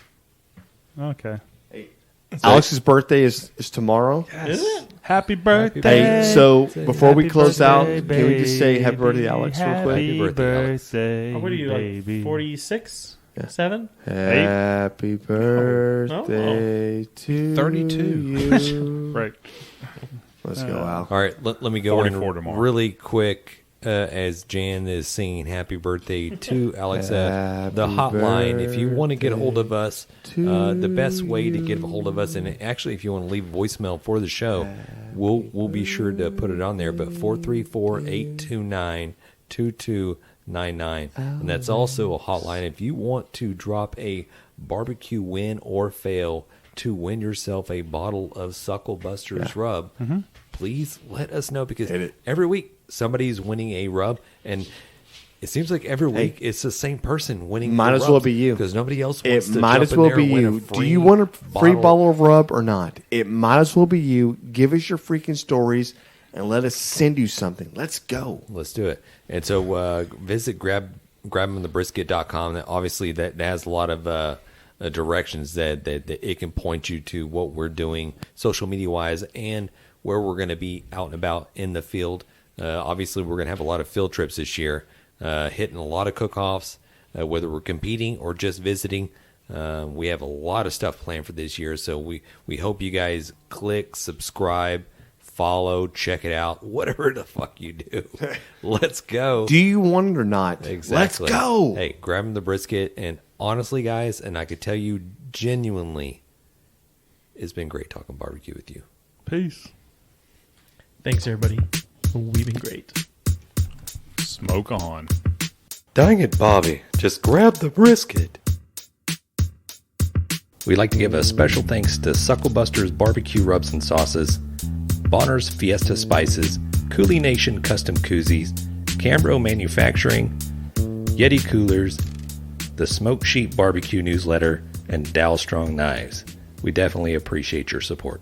Okay. Alex's birthday is tomorrow. Is it? Happy birthday. Hey, so before we Happy close out, birthday, can we just say happy baby. birthday, Alex, real quick? Happy birthday, Alex. Oh, what are you, baby. 46? Yeah. 7? Happy birthday to 32. you. Right. Let's go, Al. All right, let me go in 44 tomorrow. really quick as Jan is singing happy birthday to Alex. The Happy hotline, if you want to get a hold of us, to the best way to get a hold of us, and actually if you want to leave a voicemail for the show, we'll be sure to put it on there, but 434-829-2299. And that's also a hotline if you want to drop a barbecue win or fail to win yourself a bottle of Suckle Busters rub. Please let us know, because every week somebody's winning a rub, and it seems like every week it's the same person winning. Might the as rub well be you, because nobody else wants It to might jump as in well there be and win you. a Do you want a free bottle of rub or not? It might as well be you. Give us your freaking stories and let us send you something. Let's go. Let's do it. And so visit grabonthebrisket.com. That obviously that has a lot of directions that it can point you to what we're doing social media wise and where we're going to be out and about in the field. Obviously, we're going to have a lot of field trips this year, hitting a lot of cook-offs, whether we're competing or just visiting. We have a lot of stuff planned for this year, so we hope you guys click, subscribe, follow, check it out, whatever the fuck you do. Let's go. Do you want it or not? Exactly. Let's go. Hey, grabbing the brisket, and honestly, guys, and I could tell you genuinely, it's been great talking barbecue with you. Peace. Thanks, everybody. We've been great. Smoke on. Dang it, Bobby. Just grab the brisket. We'd like to give a special thanks to Suckle Busters Barbecue Rubs and Sauces, Bonner's Fiesta Spices, Cooley Nation Custom Koozies, Cambro Manufacturing, Yeti Coolers, the Smoke Sheep Barbecue Newsletter, and Dow Strong Knives. We definitely appreciate your support.